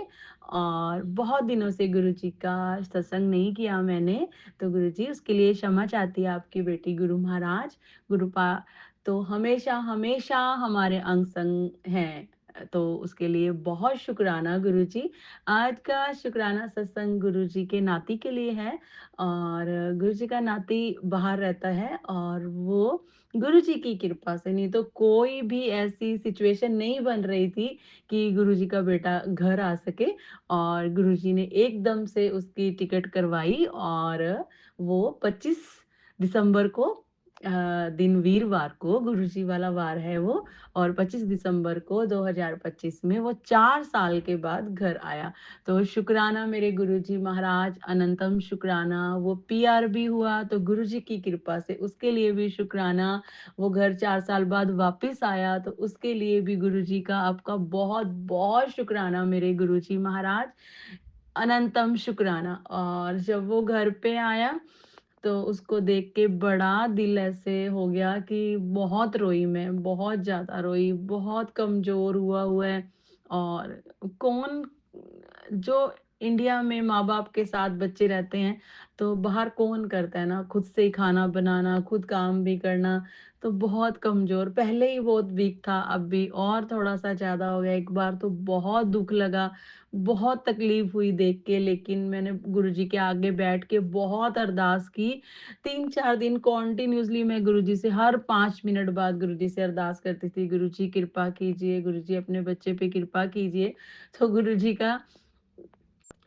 और बहुत दिनों से गुरु जी का सत्संग नहीं किया मैंने, तो गुरु जी उसके लिए क्षमा चाहती है आपकी बेटी गुरु महाराज। गुरुपा तो हमेशा हमेशा हमारे अंग संग हैं, तो उसके लिए बहुत शुक्राना गुरु जी। आज का शुक्राना सत्संग गुरु जी के नाती के लिए है, और गुरु जी का नाती बाहर रहता है, और वो गुरु जी की कृपा से, नहीं तो कोई भी ऐसी सिचुएशन नहीं बन रही थी कि गुरु जी का बेटा घर आ सके। और गुरुजी ने एकदम से उसकी टिकट करवाई, और वो 25 दिसंबर को, दिन वीरवार को गुरुजी वाला वार है वो, और 25 दिसंबर को 2025 में वो 4 साल के बाद घर आया। तो शुक्राना मेरे गुरुजी महाराज, अनंतम शुक्राना। वो पीआर भी हुआ तो गुरुजी की कृपा से, उसके लिए भी शुक्राना। वो घर 4 साल बाद वापस आया, तो उसके लिए भी गुरुजी का आपका बहुत बहुत शुक्राना मेरे गुरुजी महाराज, अनंतम शुक्राना। और जब वो घर पे आया, तो उसको देख के बड़ा दिल ऐसे हो गया कि बहुत रोई मैं, बहुत ज़्यादा रोई, बहुत कमज़ोर हुआ है। और कौन, जो इंडिया में माँ-बाप के साथ बच्चे रहते हैं, तो बाहर कौन करता है ना, खुद से ही खाना बनाना, खुद काम भी करना। तो बहुत कमज़ोर, पहले ही बहुत वीक था, अब भी और थोड़ा-सा ज़्यादा हो गया। एक बार तो बहुत दुःख लगा, बहुत तकलीफ़ हुई देख के, लेकिन मैंने गुरुजी के आगे बैठ के बहुत अरदास की। 3-4 दिन कंटिन्यूअसली मैं गुरुजी से हर 5 मिनट बाद गुरुजी से अरदास करती थी, गुरुजी कृपा कीजिए, गुरुजी अपने बच्चे पे कृपा कीजिए। तो गुरुजी का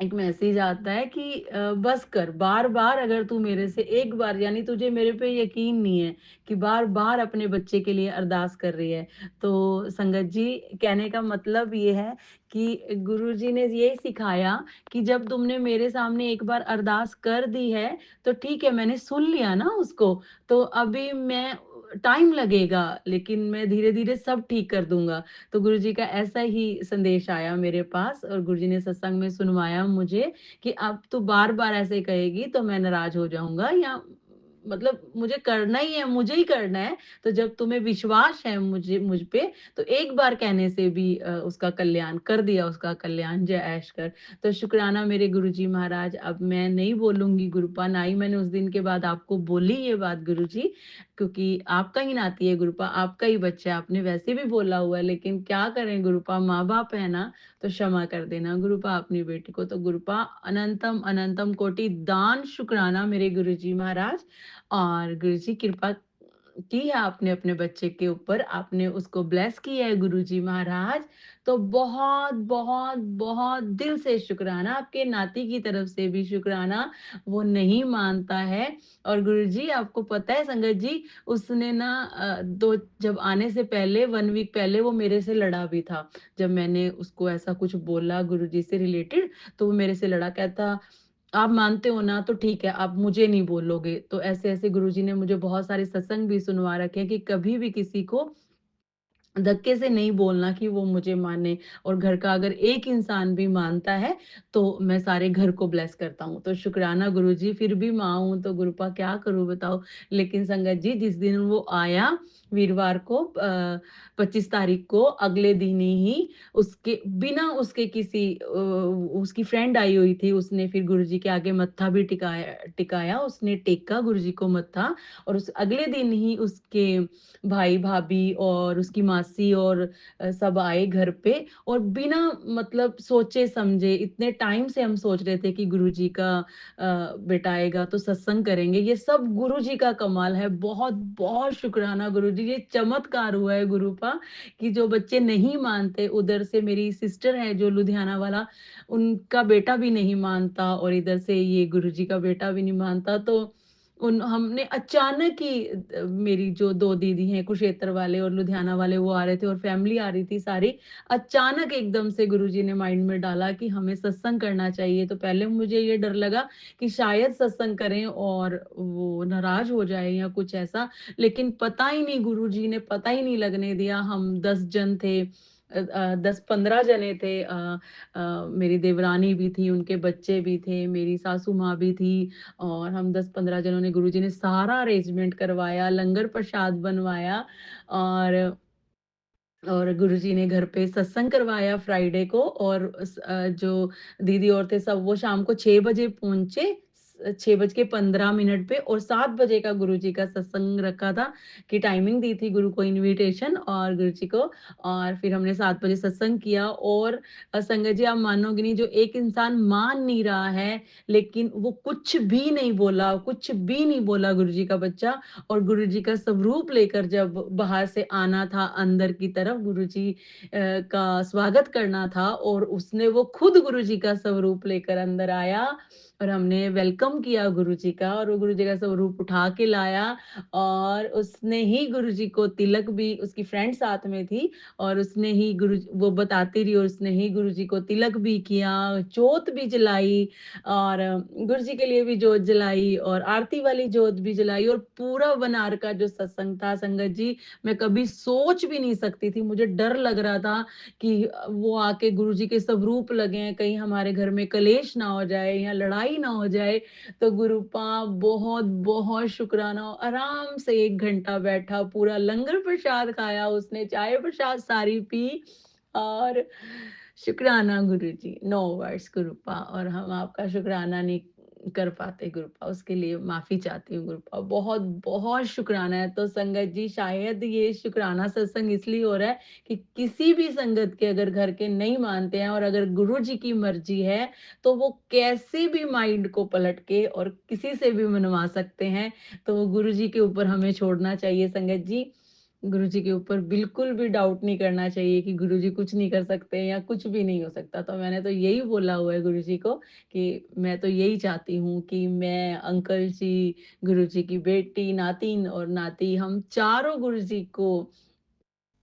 एक मैसेज आता है कि बस कर, बार-बार अगर तू मेरे से एक बार, यानी तुझे मेरे पे यकीन नहीं है कि बार-बार अपने बच्चे के लिए अरदास कर रही है। तो संगत जी, कहने का मतलब ये है कि गुरुजी ने ये सिखाया कि जब तुमने मेरे सामने एक बार अरदास कर दी है, तो ठीक है, मैंने सुन लिया ना उसको, तो अभी मैं टाइम लगेगा, लेकिन मैं धीरे-धीरे सब ठीक कर दूँगा। तो गुरुजी का ऐसा ही संदेश आया मेरे पास, और गुरुजी ने सत्संग में सुनवाया मुझे कि अब तू बार-बार ऐसे कहेगी तो मैं नाराज़ हो जाऊँगा, या मतलब मुझे करना ही है, मुझे ही करना है। तो जब तुम्हें विश्वास है मुझ पे, तो एक बार कहने से भी उसका कल्याण कर दिया, उसका कल्याण, जय ऐश कर। तो शुक्राना मेरे गुरुजी महाराज। अब मैं नहीं बोलूँगी गुरुपा, ना ही मैंने उस दिन के बाद आपको बोली ये बात गुरुजी, क्योंकि आपका ही नाती है गुरुपा, आपका ही बच्चा है, आपने वैसे भी बोला हुआ है, लेकिन क्या करें गुरुपा, माँ-बाप है ना, तो क्षमा कर देना गुरुपा अपनी बेटी को। तो गुरुपा अनंतम अनंतम कोटि दान शुक्राना मेरे गुरुजी महाराज। और गुरुजी कृपा की है आपने अपने बच्चे के ऊपर, आपने उसको ब्लेस किया है गुरुजी महाराज, तो बहुत, बहुत, बहुत दिल से शुक्राना, आपके नाती की तरफ से भी शुक्राना, वो नहीं मानता है। और गुरुजी आपको पता है संगत जी, उसने ना 2 जब आने से पहले 1 वीक पहले वो मेरे से लड़ा भी था। जब मैंने उसको ऐसा कुछ बोला गुरुजी से रिलेटेड, तो वो मेरे से लड़ा, कहता आप मानते हो ना तो ठीक है, आप मुझे नहीं बोलोगे। तो ऐसे-ऐसे गुरुजी ने मुझे बहुत सारे सत्संग भी सुनवा रखे हैं कि कभी भी किसी को धक्के से नहीं बोलना कि वो मुझे माने, और घर का अगर एक इंसान भी मानता है, तो मैं सारे घर को ब्लेस करता हूँ। तो शुक्राना गुरुजी, फिर भी माँ हूँ तो गुरुपा क्या करूँ बताओ? लेकिन संगत जी जिस दिन वो आया वीरवार को 25 तारीख को, अगले दिन ही उसके बिना उसके किसी उसकी फ्रेंड आई हुई थी, उसने फिर गुरुजी के आगे मत्था भी टिकाया, उसने टेका गुरुजी को मत्था, और उस अगले दिन ही उसके भाई-भाभी और उसकी मासी और सब आए घर पे, और बिना मतलब सोचे-समझे, इतने टाइम से हम सोच रहे थे कि गुरुजी का बेटा आएगा तो सत्संग करेंगे। ये सब गुरुजी का कमाल है। बहुत-बहुत शुक्राना गुरुजी, ये चमत्कार हुआ है गुरुपा कि जो बच्चे नहीं मानते, उधर से मेरी सिस्टर है जो लुधियाना वाला, उनका बेटा भी नहीं मानता, और इधर से ये गुरुजी का बेटा भी नहीं मानता। तो उन हमने अचानक ही मेरी जो 2 दीदी हैं कुरुक्षेत्र वाले और लुधियाना वाले, वो आ रहे थे और फैमिली आ रही थी सारी। अचानक एकदम से गुरुजी ने माइंड में डाला कि हमें सत्संग करना चाहिए। तो पहले मुझे ये डर लगा कि शायद सत्संग करें और वो नाराज़ हो जाए या कुछ ऐसा, लेकिन पता ही नहीं, गुरुजी ने पता ही नहीं लगने दिया। हम 10 जन थे, 10-15 जने थे, मेरी देवरानी भी थी, उनके बच्चे भी थे, मेरी सासू माँ भी थी, और हम 10-15 जनों ने, गुरुजी ने सारा अरेंजमेंट करवाया, लंगर प्रसाद बनवाया, और गुरुजी ने घर पे सत्संग करवाया फ्राइडे को, और जो दीदी और थे सब, वो शाम को 6 बजे पहुँचे, 6 बज के 15 मिनट पे, और 7 बजे का गुरुजी का सत्संग रखा था कि टाइमिंग दी थी गुरु को इन्विटेशन और गुरुजी को, और फिर हमने 7 बजे सत्संग किया। और संगत जी आप मानोगे नहीं, जो एक इंसान मान नहीं रहा है, लेकिन वो कुछ भी नहीं बोला गुरुजी का बच्चा, और गुरुजी का स्वरूप लेकर जब बाहर से आना था अंदर की तरफ, गुरुजी का स्वागत करना था, और उसने वो खुद गुरुजी का स्वरूप लेकर अंदर आया, और हमने वेलकम किया गुरुजी का, और वो गुरुजी का स्वरूप उठा के लाया, और उसने ही गुरुजी को तिलक भी, उसकी फ्रेंड साथ में थी, और उसने ही गुरु वो बताती रही, और उसने ही गुरुजी को तिलक भी किया, जोत भी जलाई, और गुरुजी के लिए भी जोत जलाई, और आरती वाली जोत भी जलाई, और पूरा 1 आवर का जो सत्संग था संगत जी, मैं कभी सोच भी नहीं सकती थी। मुझे डर लग रहा था कि वो आके गुरुजी के स्वरूप लगें, कहीं हमारे घर में कलेश ना हो जाए या लड़ाई ना हो जाए। तो गुरुपा बहुत-बहुत शुक्राना, आराम से 1 घंटा बैठा, पूरा लंगर प्रसाद खाया उसने, चाय प्रसाद सारी पी, और शुक्राना गुरुजी, नो वर्ड्स गुरुपा, और हम आपका शुक्राना नहीं कर पाते गुरुपा, उसके लिए माफ़ी चाहती हूँ गुरुपा, बहुत-बहुत शुक्राना है। तो संगत जी शायद ये शुक्राना सत्संग इसलिए हो रहा है कि किसी भी संगत के अगर घर के नहीं मानते हैं, और अगर गुरुजी की मर्ज़ी है, तो वो कैसे भी माइंड को पलट के और किसी से भी मनवा सकते हैं। तो वो गुरुजी के ऊपर हमें छोड़ना चाहिए संगत जी। गुरुजी के ऊपर बिल्कुल भी डाउट नहीं करना चाहिए कि गुरुजी कुछ नहीं कर सकते या कुछ भी नहीं हो सकता। तो मैंने तो यही बोला हुआ है गुरुजी को कि मैं तो यही चाहती हूँ कि मैं, अंकल जी, गुरुजी की बेटी, नातिन और नाती, हम चारों गुरुजी को,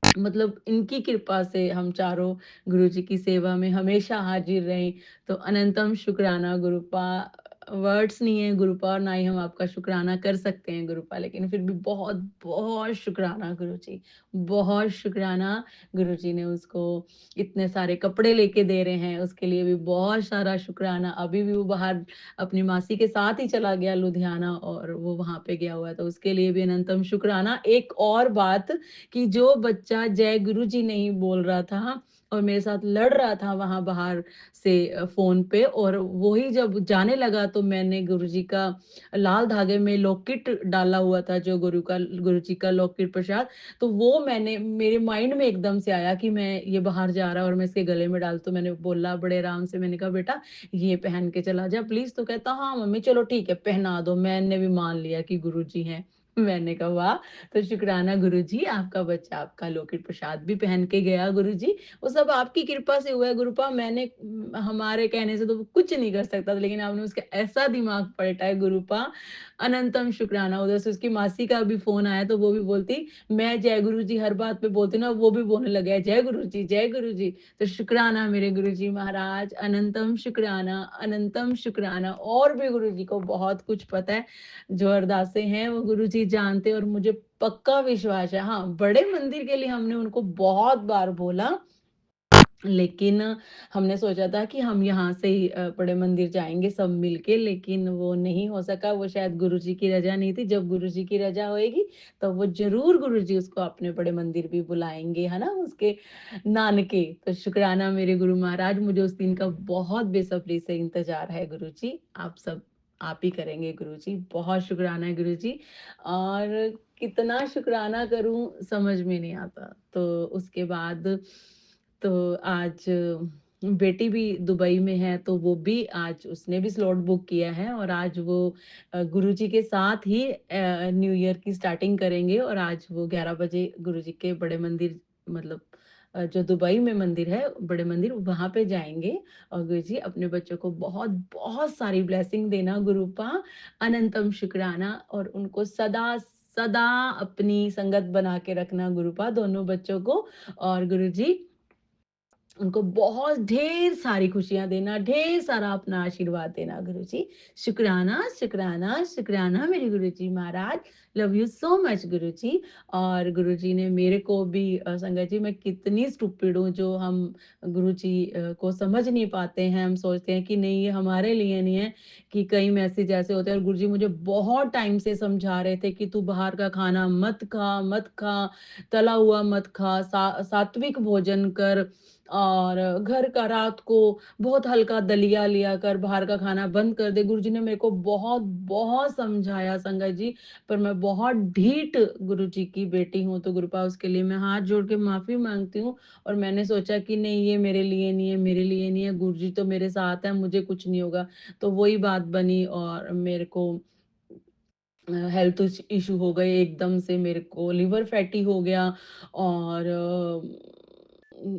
मतलब इनकी कृपा से हम चारों गुरुजी की सेवा में हमेशा हाजिर रहें। तो अनंतम शुक्राना गुरुपा, वर्ड्स नहीं है गुरुपा, और ना ही हम आपका शुक्राना कर सकते हैं गुरुपा, लेकिन फिर भी बहुत-बहुत शुक्राना गुरुजी, बहुत शुक्राना। गुरुजी ने उसको इतने सारे कपड़े लेके दे रहे हैं, उसके लिए भी बहुत सारा शुक्राना। अभी भी वो बाहर अपनी मासी के साथ ही चला गया लुधियाना, और वो वहाँ पे गया हुआ है, तो उसके लिए भी अनंतम शुक्राना। एक और बात, कि जो बच्चा जय गुरु जी नहीं बोल रहा था और मेरे साथ लड़ रहा था वहाँ बाहर से फ़ोन पे, और वो ही जब जाने लगा, तो मैंने गुरुजी का लाल धागे में लॉकेट डाला हुआ था, जो गुरुजी का लॉकेट प्रसाद, तो वो मैंने, मेरे माइंड में एकदम से आया कि मैं, ये बाहर जा रहा है और मैं इसके गले में डाल, तो मैंने बोला बड़े आराम से, मैंने कहा बेटा ये पहन के चला जा प्लीज़। तो कहता हाँ मम्मी चलो ठीक है पहना दो, मैंने भी मान लिया कि गुरुजी हैं। मैंने कहा वाह! तो शुक्राना गुरुजी, आपका बच्चा आपका लॉकेट प्रसाद भी पहन के गया गुरुजी। वो सब आपकी कृपा से हुआ है गुरुपा, मैंने हमारे कहने से तो वो कुछ नहीं कर सकता था, लेकिन आपने उसका ऐसा दिमाग पलटा है गुरुपा, अनंतम शुक्राना। उधर से उसकी मासी का भी फ़ोन आया तो वो भी बोलती, मैं जय गुरुजी हर बात पे बोलती हूँ ना, वो भी बोलने लगा है जय गुरुजी, जय गुरुजी। तो शुक्राना मेरे गुरुजी महाराज, अनंतम शुक्राना। और भी गुरुजी को बहुत कुछ पता है, जो अरदासें हैं वो गुरुजी जानते हैं और मुझे पक्का विश्वास है। हाँ, बड़े मंदिर के लिए हमने उनको बहुत बार बोला, लेकिन हमने सोचा था कि हम यहाँ से ही बड़े मंदिर जाएँगे सब मिलके, लेकिन वो नहीं हो सका, वो शायद गुरुजी की रज़ा नहीं थी। जब गुरुजी की रज़ा होएगी, तो वो ज़रूर गुरुजी उसको अपने बड़े मंदिर भी बुलाएँगे, है ना? उसके नानके। तो शुक्राना मेरे गुरु महाराज, मुझे उस दिन का बहुत बेसब्री से इंतज़ार है गुरुजी। आप ही करेंगे गुरुजी। बहुत शुक्राना है गुरुजी, और कितना शुक्राना करूँ समझ में नहीं आता। तो उसके बाद तो आज बेटी भी दुबई में है, तो वो भी आज उसने भी स्लॉट बुक किया है और आज वो गुरुजी के साथ ही न्यू ईयर की स्टार्टिंग करेंगे और आज वो 11 बजे गुरुजी के बड़े मंदिर, मतलब जो दुबई में मंदिर है, बड़े मंदिर, वहाँ पे जाएँगे। और गुरुजी अपने बच्चों को बहुत-बहुत सारी ब्लेसिंग देना गुरूपा, अनंतम शुक्राना, और उनको सदा अपनी संगत बना के रखना गुरूपा, दोनों बच्चों को। और गुरुजी उनको बहुत ढेर सारी खुशियाँ देना, ढेर सारा अपना आशीर्वाद देना गुरुजी। शुक्राना, शुक्राना, शुक्राना मेरे गुरुजी महाराज। लव यू सो मच गुरुजी। और गुरुजी ने मेरे को भी संगत जी, मैं कितनी स्टूपिड हूँ, जो हम गुरुजी को समझ नहीं पाते हैं। हम सोचते हैं कि नहीं, ये हमारे लिए नहीं है, कि कई मैसेज ऐसे होते हैं, और गुरुजी मुझे बहुत टाइम से समझा रहे थे कि तू बाहर का खाना मत खा, तला हुआ मत खा, सात्विक भोजन कर, और घर का रात को बहुत हल्का दलिया लिया कर, बाहर का खाना बंद कर दे। गुरुजी ने मेरे को बहुत समझाया संगत जी, पर मैं बहुत ढीठ गुरुजी की बेटी हूँ, तो गुरुपा उसके लिए मैं हाथ जोड़ के माफ़ी माँगती हूँ। और मैंने सोचा कि नहीं, ये मेरे लिए नहीं है, मेरे लिए नहीं है, गुरुजी तो मेरे साथ हैं, मुझे कुछ नहीं होगा। तो वही बात बनी और मेरे को हेल्थ इश्यू हो गए, एकदम से मेरे को लिवर फैटी हो गया, और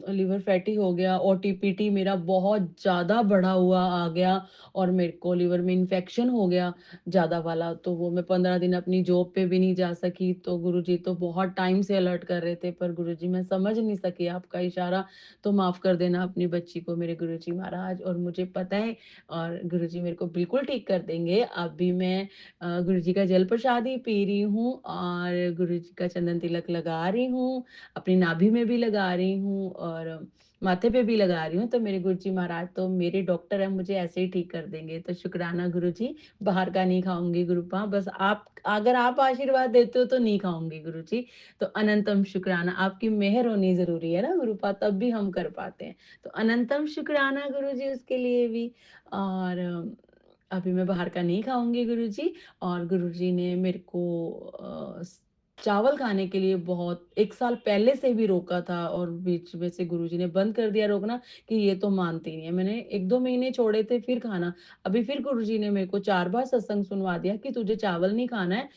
लिवर फैटी हो गया, ओटीपीटी मेरा बहुत ज़्यादा बढ़ा हुआ आ गया, और मेरे को लिवर में इन्फेक्शन हो गया ज़्यादा वाला, तो वो मैं 15 दिन अपनी जॉब पे भी नहीं जा सकी। तो गुरुजी तो बहुत टाइम से अलर्ट कर रहे थे, पर गुरुजी मैं समझ नहीं सकी आपका इशारा, तो माफ़ कर देना अपनी बच्ची को मेरे गुरुजी महाराज। और मुझे पता है, और गुरुजी मेरे को बिल्कुल ठीक कर देंगे। अभी मैं गुरुजी का जल प्रसाद ही पी रही हूँ, और गुरुजी का चंदन तिलक लगा रही हूँ, अपनी नाभि में भी लगा रही हूँ, और माथे पे भी लगा रही हूँ। तो मेरे गुरुजी महाराज तो मेरे डॉक्टर हैं, मुझे ऐसे ही ठीक कर देंगे। तो शुक्राना गुरुजी, बाहर का नहीं खाऊँगी गुरुपा, बस आप अगर आप आशीर्वाद देते हो तो नहीं खाऊँगी गुरुजी। तो अनंतम शुक्राना, आपकी मेहर होनी ज़रूरी है ना गुरुपा, तब भी हम कर पाते हैं। तो अनंतम शुक्राना गुरुजी उसके लिए भी। और अभी मैं बाहर का नहीं खाऊँगी गुरुजी। और गुरुजी ने मेरे को चावल खाने के लिए बहुत 1 साल पहले से भी रोका था, और बीच में से गुरुजी ने बंद कर दिया रोकना, कि ये तो मानती नहीं है। मैंने 1-2 महीने छोड़े थे फिर खाना। अभी फिर गुरुजी ने मेरे को 4 बार सत्संग सुनवा दिया कि तुझे चावल नहीं खाना है,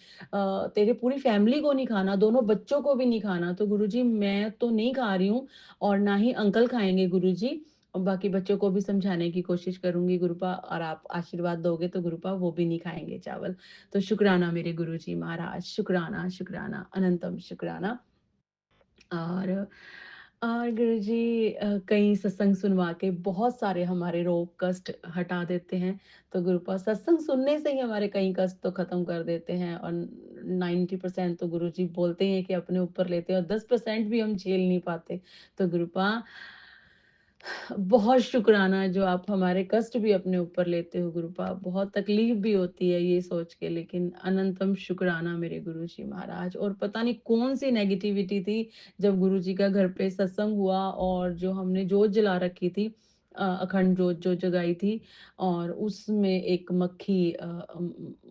तेरे पूरी फैमिली को नहीं खाना, दोनों बच्चों को भी नहीं खाना। तो गुरुजी मैं तो नहीं खा रही हूँ, और ना ही अंकल खाएँगे गुरुजी। और बाकी बच्चों को भी समझाने की कोशिश करूँगी गुरुपा, और आप आशीर्वाद दोगे तो गुरुपा वो भी नहीं खाएँगे चावल। तो शुक्राना मेरे गुरुजी महाराज, शुक्राना, शुक्राना, अनंतम शुक्राना। और गुरुजी कई सत्संग सुनवा के बहुत सारे हमारे रोग कष्ट हटा देते हैं। तो गुरुपा सत्संग सुनने से ही हमारे कई कष्ट तो खत्म कर देते हैं, और 90% तो गुरुजी बोलते हैं कि अपने ऊपर लेते हैं, और 10% भी हम झेल नहीं पाते। तो गुरुपा बहुत शुक्राना, जो आप हमारे कष्ट भी अपने ऊपर लेते हो गुरुपा। बहुत तकलीफ भी होती है ये सोच के, लेकिन अनंतम शुक्राना मेरे गुरुजी महाराज। और पता नहीं कौन-सी नेगेटिविटी थी, जब गुरुजी का घर पे सत्संग हुआ, और जो हमने जोत जला रखी थी, अखंड जोत जो जगाई थी, और उसमें एक मक्खी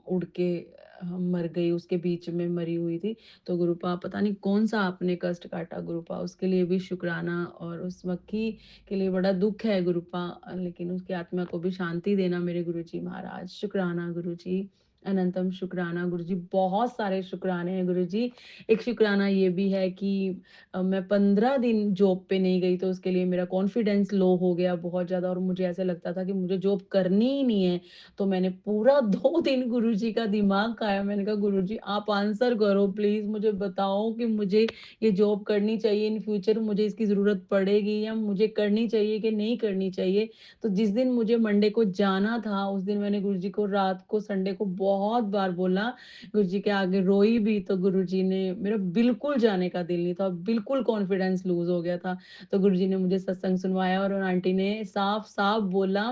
उड़ के मर गई, उसके बीच में मरी हुई थी। तो गुरुपा पता नहीं कौन-सा आपने कष्ट काटा गुरुपा, उसके लिए भी शुक्राना। और उस मक्खी के लिए बड़ा दुःख है गुरुपा, लेकिन उसकी आत्मा को भी शांति देना मेरे गुरुजी महाराज। शुक्राना गुरुजी, अनंतम शुक्राना गुरुजी, बहुत सारे शुक्राने हैं गुरुजी। एक शुक्राना ये भी है कि मैं 15 दिन जॉब पे नहीं गई, तो उसके लिए मेरा कॉन्फिडेंस लो हो गया बहुत ज़्यादा और मुझे ऐसा लगता था कि मुझे जॉब करनी ही नहीं है। तो मैंने पूरा 2 दिन गुरुजी का दिमाग खाया। मैंने कहा गुरुजी आप आंसर करो प्लीज़, मुझे बताओ कि मुझे ये जॉब करनी चाहिए, इन फ्यूचर मुझे इसकी ज़रूरत पड़ेगी या मुझे करनी चाहिए कि नहीं करनी चाहिए? तो जिस दिन मुझे मंडे को जाना था, उस दिन मैंने गुरुजी को रात को संडे को बहुत बार बोला, गुरुजी के आगे रोई भी, तो गुरुजी ने मेरा बिल्कुल जाने का दिल नहीं था, बिल्कुल कॉन्फिडेंस लूज़ हो गया था। तो गुरुजी ने मुझे सत्संग सुनवाया और उन आंटी ने साफ-साफ बोला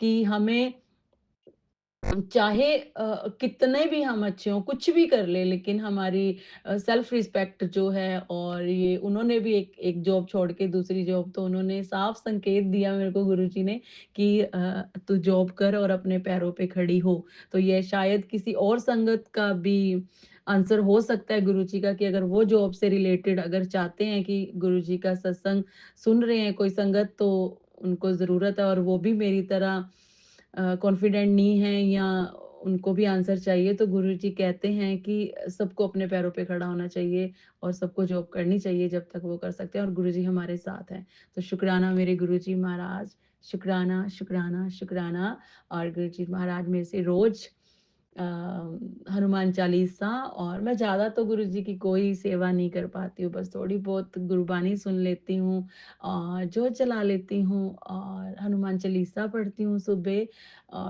कि हमें चाहे कितने भी हम अच्छे हों, कुछ भी कर लें, लेकिन हमारी सेल्फ रिस्पेक्ट जो है, और ये उन्होंने भी एक एक जॉब छोड़ के दूसरी जॉब, तो उन्होंने साफ संकेत दिया मेरे को गुरुजी ने कि तू जॉब कर और अपने पैरों पे खड़ी हो। तो ये शायद किसी और संगत का भी आंसर हो सकता है गुरुजी का, कि अगर वो जॉब से रिलेटेड अगर चाहते हैं कि गुरुजी का सत्संग सुन रहे हैं कोई संगत, तो उनको ज़रूरत है और वो भी मेरी तरह कॉन्फिडेंट नहीं है या उनको भी आंसर चाहिए, तो गुरुजी कहते हैं कि सबको अपने पैरों पे खड़ा होना चाहिए और सबको जॉब करनी चाहिए जब तक वो कर सकते हैं, और गुरुजी हमारे साथ हैं। तो शुक्राना मेरे गुरुजी महाराज, शुक्राना, शुक्राना, शुक्राना। और गुरुजी महाराज मेरे से रोज़ अ, हनुमान चालीसा, और मैं ज़्यादा तो गुरुजी की कोई सेवा नहीं कर पाती हूँ, बस थोड़ी बहुत गुरबानी सुन लेती हूँ और जोत जला लेती हूँ और हनुमान चालीसा पढ़ती हूँ सुबह,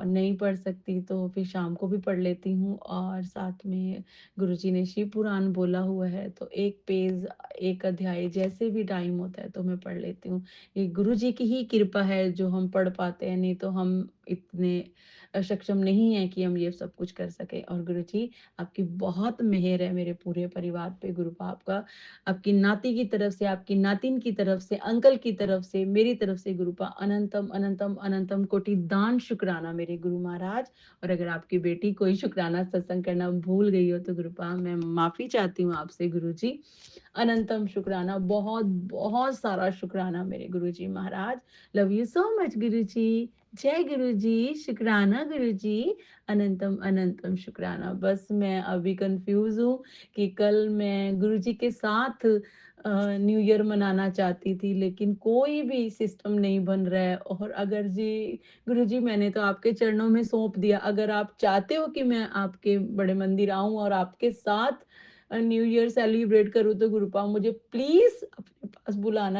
नहीं पढ़ सकती तो फिर शाम को भी पढ़ लेती हूँ, और साथ में गुरुजी ने शिव पुराण बोला हुआ है, तो 1 पेज, 1 अध्याय जैसे भी टाइम होता है तो मैं पढ़ लेती हूँ। ये गुरुजी की ही कृपा है जो हम पढ़ पाते हैं, नहीं तो हम इतने सक्षम नहीं हैं कि हम ये सब कुछ कर सकें। और गुरुजी आपकी बहुत मेहर है मेरे पूरे परिवार पे, गुरु बाप का, आपकी नाती की तरफ से, आपकी नातिन की तरफ से, अंकल की तरफ से, मेरी तरफ से गुरुपा अनंतम, अनंतम, अनंतम कोटि दान शुक्राना मेरे गुरु महाराज। और अगर आपकी बेटी कोई शुक्राना सत्संग करना भूल गई हो तो गुरुपा मैं माफ़ी चाहती हूँ आपसे गुरुजी। अनंतम शुक्राना, बहुत, बहुत सारा शुक्राना मेरे गुरुजी महाराज। लव यू सो मच गुरुजी। जय गुरुजी, शुक्राना गुरुजी, अनंतम, अनंतम शुक्राना। बस मैं अभी कन्फ्यूज़ हूँ कि कल मैं गुरुजी के साथ न्यू ईयर मनाना चाहती थी, लेकिन कोई भी सिस्टम नहीं बन रहा है, और अगर जी गुरुजी मैंने तो आपके चरणों में सौंप दिया, अगर आप चाहते हो कि मैं आपके बड़े मंदिर आऊँ और आपके साथ न्यू ईयर सेलिब्रेट करूँ, तो गुरुपा मुझे प्लीज़ अपने पास बुलाना,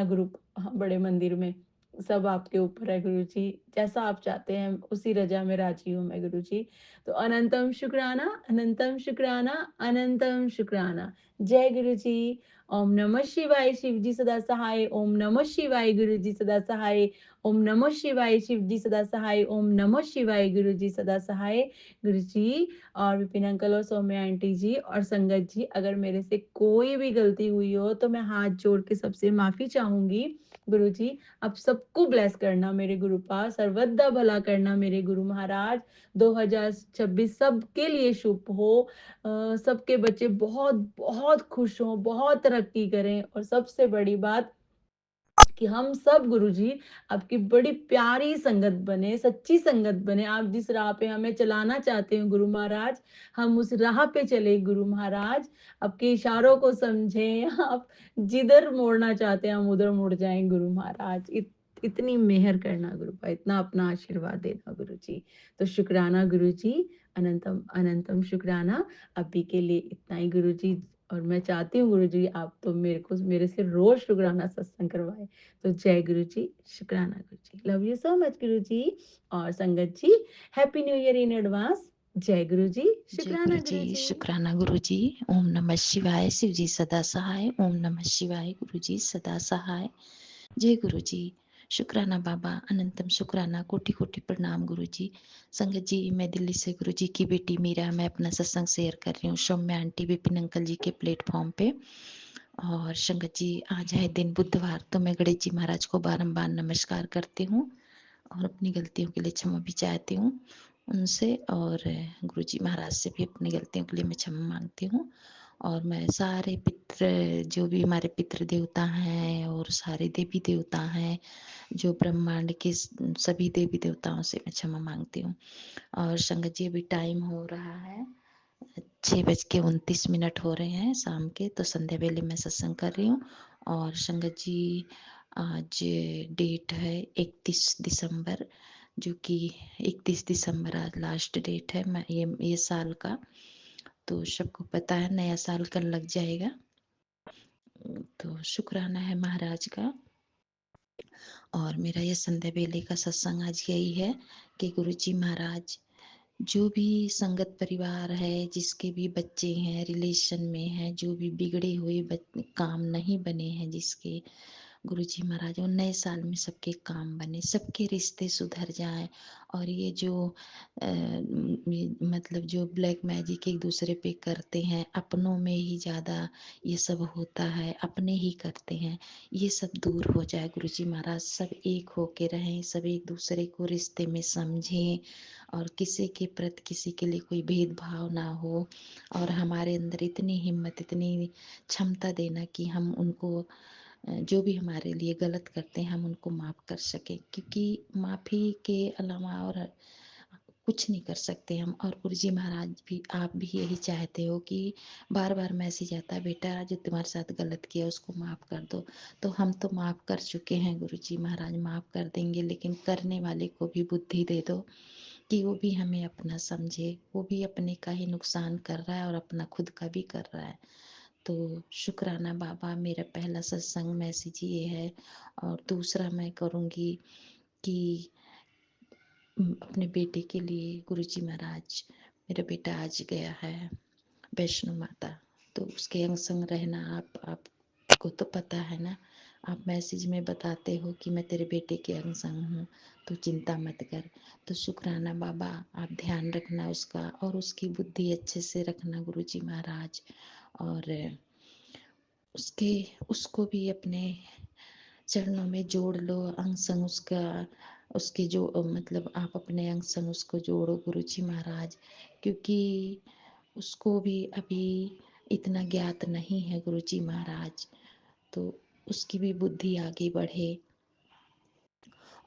हाँ, बड़े मंदिर में। सब आपके ऊपर है गुरुजी, जैसा आप चाहते हैं उसी रज़ा में राज़ी हूँ मैं गुरुजी। तो अनंतम शुक्राना, अनंतम शुक्राना, अनंतम शुक्राना। जय गुरुजी। ओम नमः शिवाय, शिव जी सदा सहाय। ओम नमः शिवाय, गुरु जी सदा सहाय। ओम नमः शिवाय, शिव जी सदा सहाय। ओम नमः शिवाय, गुरु जी सदा सहाय। गुरु जी और विपिन अंकल और सौम्या आंटी जी और संगत जी, अगर मेरे से कोई भी गलती हुई हो तो मैं हाथ जोड़ के सबसे माफ़ी चाहूँगी। गुरु जी, आप सबको ब्लेस करना मेरे गुरुपा, सर्वदा भला करना मेरे गुरु महाराज। 2026 सबके लिए शुभ हो। सबके बच्चे बहुत बहुत खुश हों, बहुत तरक्की करें, और सबसे बड़ी बात कि हम सब गुरुजी आपकी बड़ी प्यारी संगत बने, सच्ची संगत बने। आप जिस राह पे हमें चलाना चाहते हो गुरु महाराज, हम उस राह पे चले गुरु महाराज। आपके इशारों को समझें, आप जिधर मोड़ना चाहते हैं हम उधर मुड़ जाएँ गुरु महाराज। इतनी मेहर करना गुरुपा, इतना अपना आशीर्वाद देना गुरुजी। तो शुक्राना गुरुजी, अनंतम, अनंतम शुक्राना। अभी के लिए इतना ही गुरुजी, और मैं चाहती हूँ गुरुजी आप तो मेरे से रोज़ शुक्राना सत्संग करवाएँ। तो जय गुरु जी, शुक्राना Guru ji, love you so much Guru ji. और संगत जी, happy new year in advance. जय गुरु जी, जय शुक्राना गुरु जी, गुरु जी। शुक्राना गुरु जी। ओम नमः शिवाय, शिव जी सदा सहाय। ओम नमः शिवाय, गुरु जी सदा सहाय। जय गुरु जी, शुक्राना बाबा, अनंतम शुक्राना, कोटि कोटि प्रणाम गुरु जी। संगत जी, मैं दिल्ली से गुरु जी की बेटी मीरा, मैं अपना सत्संग शेयर कर रही हूँ सौम्या आंटी विपिन अंकल जी के प्लेटफॉर्म पे। और संगत जी, आज है दिन बुधवार, तो मैं गणेश जी महाराज को बारंबार नमस्कार करती हूँ और अपनी गलतियों के लिए क्षमा भी चाहती हूँ उनसे, और गुरुजी महाराज से भी अपनी गलतियों के लिए मैं क्षमा मांगती हूँ। और मैं सारे पितृ, जो भी हमारे पितृ देवता हैं और सारे देवी देवता हैं, जो ब्रह्मांड के सभी देवी देवताओं से मैं क्षमा मांगती हूँ। और संगत जी अभी टाइम हो रहा है 6:29 हो रहे हैं शाम के, तो संध्या वेले मैं सत्संग कर रही हूँ। और संगत जी आज डेट है 31 दिसंबर, जो कि 31 दिसंबर आज लास्ट डेट है मैं ये साल का। तो सबको पता है नया साल कल लग जाएगा। तो शुक्राना है महाराज का। और मेरा ये संध्या बेले का सत्संग आज यही है कि गुरु जी महाराज, जो भी संगत परिवार है, जिसके भी बच्चे हैं, रिलेशन में है, जो भी बिगड़े हुए काम नहीं बने हैं जिसके, गुरुजी महाराज वो नए साल में सबके काम बने, सबके रिश्ते सुधर जाएं। और ये जो मतलब जो ब्लैक मैजिक एक दूसरे पे करते हैं, अपनों में ही ज़्यादा ये सब होता है, अपने ही करते हैं, ये सब दूर हो जाए गुरुजी महाराज। सब एक होके रहें, सब एक दूसरे को रिश्ते में समझें, और किसी के प्रति किसी के लिए कोई भेदभाव ना हो। और हमारे अंदर इतनी हिम्मत, इतनी क्षमता देना कि हम उनको जो भी हमारे लिए गलत करते हैं हम उनको माफ़ कर सकें, क्योंकि माफ़ी के अलावा और कुछ नहीं कर सकते हम। और गुरु जी महाराज भी, आप भी यही चाहते हो कि बार बार मैसेज आता है, बेटा जो तुम्हारे साथ गलत किया उसको माफ़ कर दो। तो हम तो माफ़ कर चुके हैं गुरु जी महाराज, माफ़ कर देंगे, लेकिन करने वाले को भी बुद्धि दे दो कि वो भी हमें अपना समझे। वो भी अपने का ही नुकसान कर रहा है और अपना खुद का भी कर रहा है। तो शुक्राना बाबा, मेरा पहला सत्संग मैसेज ये है। और दूसरा मैं करूँगी कि अपने बेटे के लिए गुरुजी महाराज, मेरा बेटा आज गया है वैष्णो माता, तो उसके अंग संग रहना आपको तो पता है ना। आप मैसेज में बताते हो कि मैं तेरे बेटे के अंग संग हूँ, तो चिंता मत कर। तो शुक्राना बाबा, आप ध्यान रखना उसका, और उसकी बुद्धि अच्छे से रखना गुरुजी महाराज। और उसके उसको भी अपने चरणों में जोड़ लो, अंग संग उसका, उसके जो मतलब आप अपने अंग संग उसको जोड़ो गुरुजी महाराज, क्योंकि उसको भी अभी इतना ज्ञात नहीं है गुरुजी महाराज। तो उसकी भी बुद्धि आगे बढ़े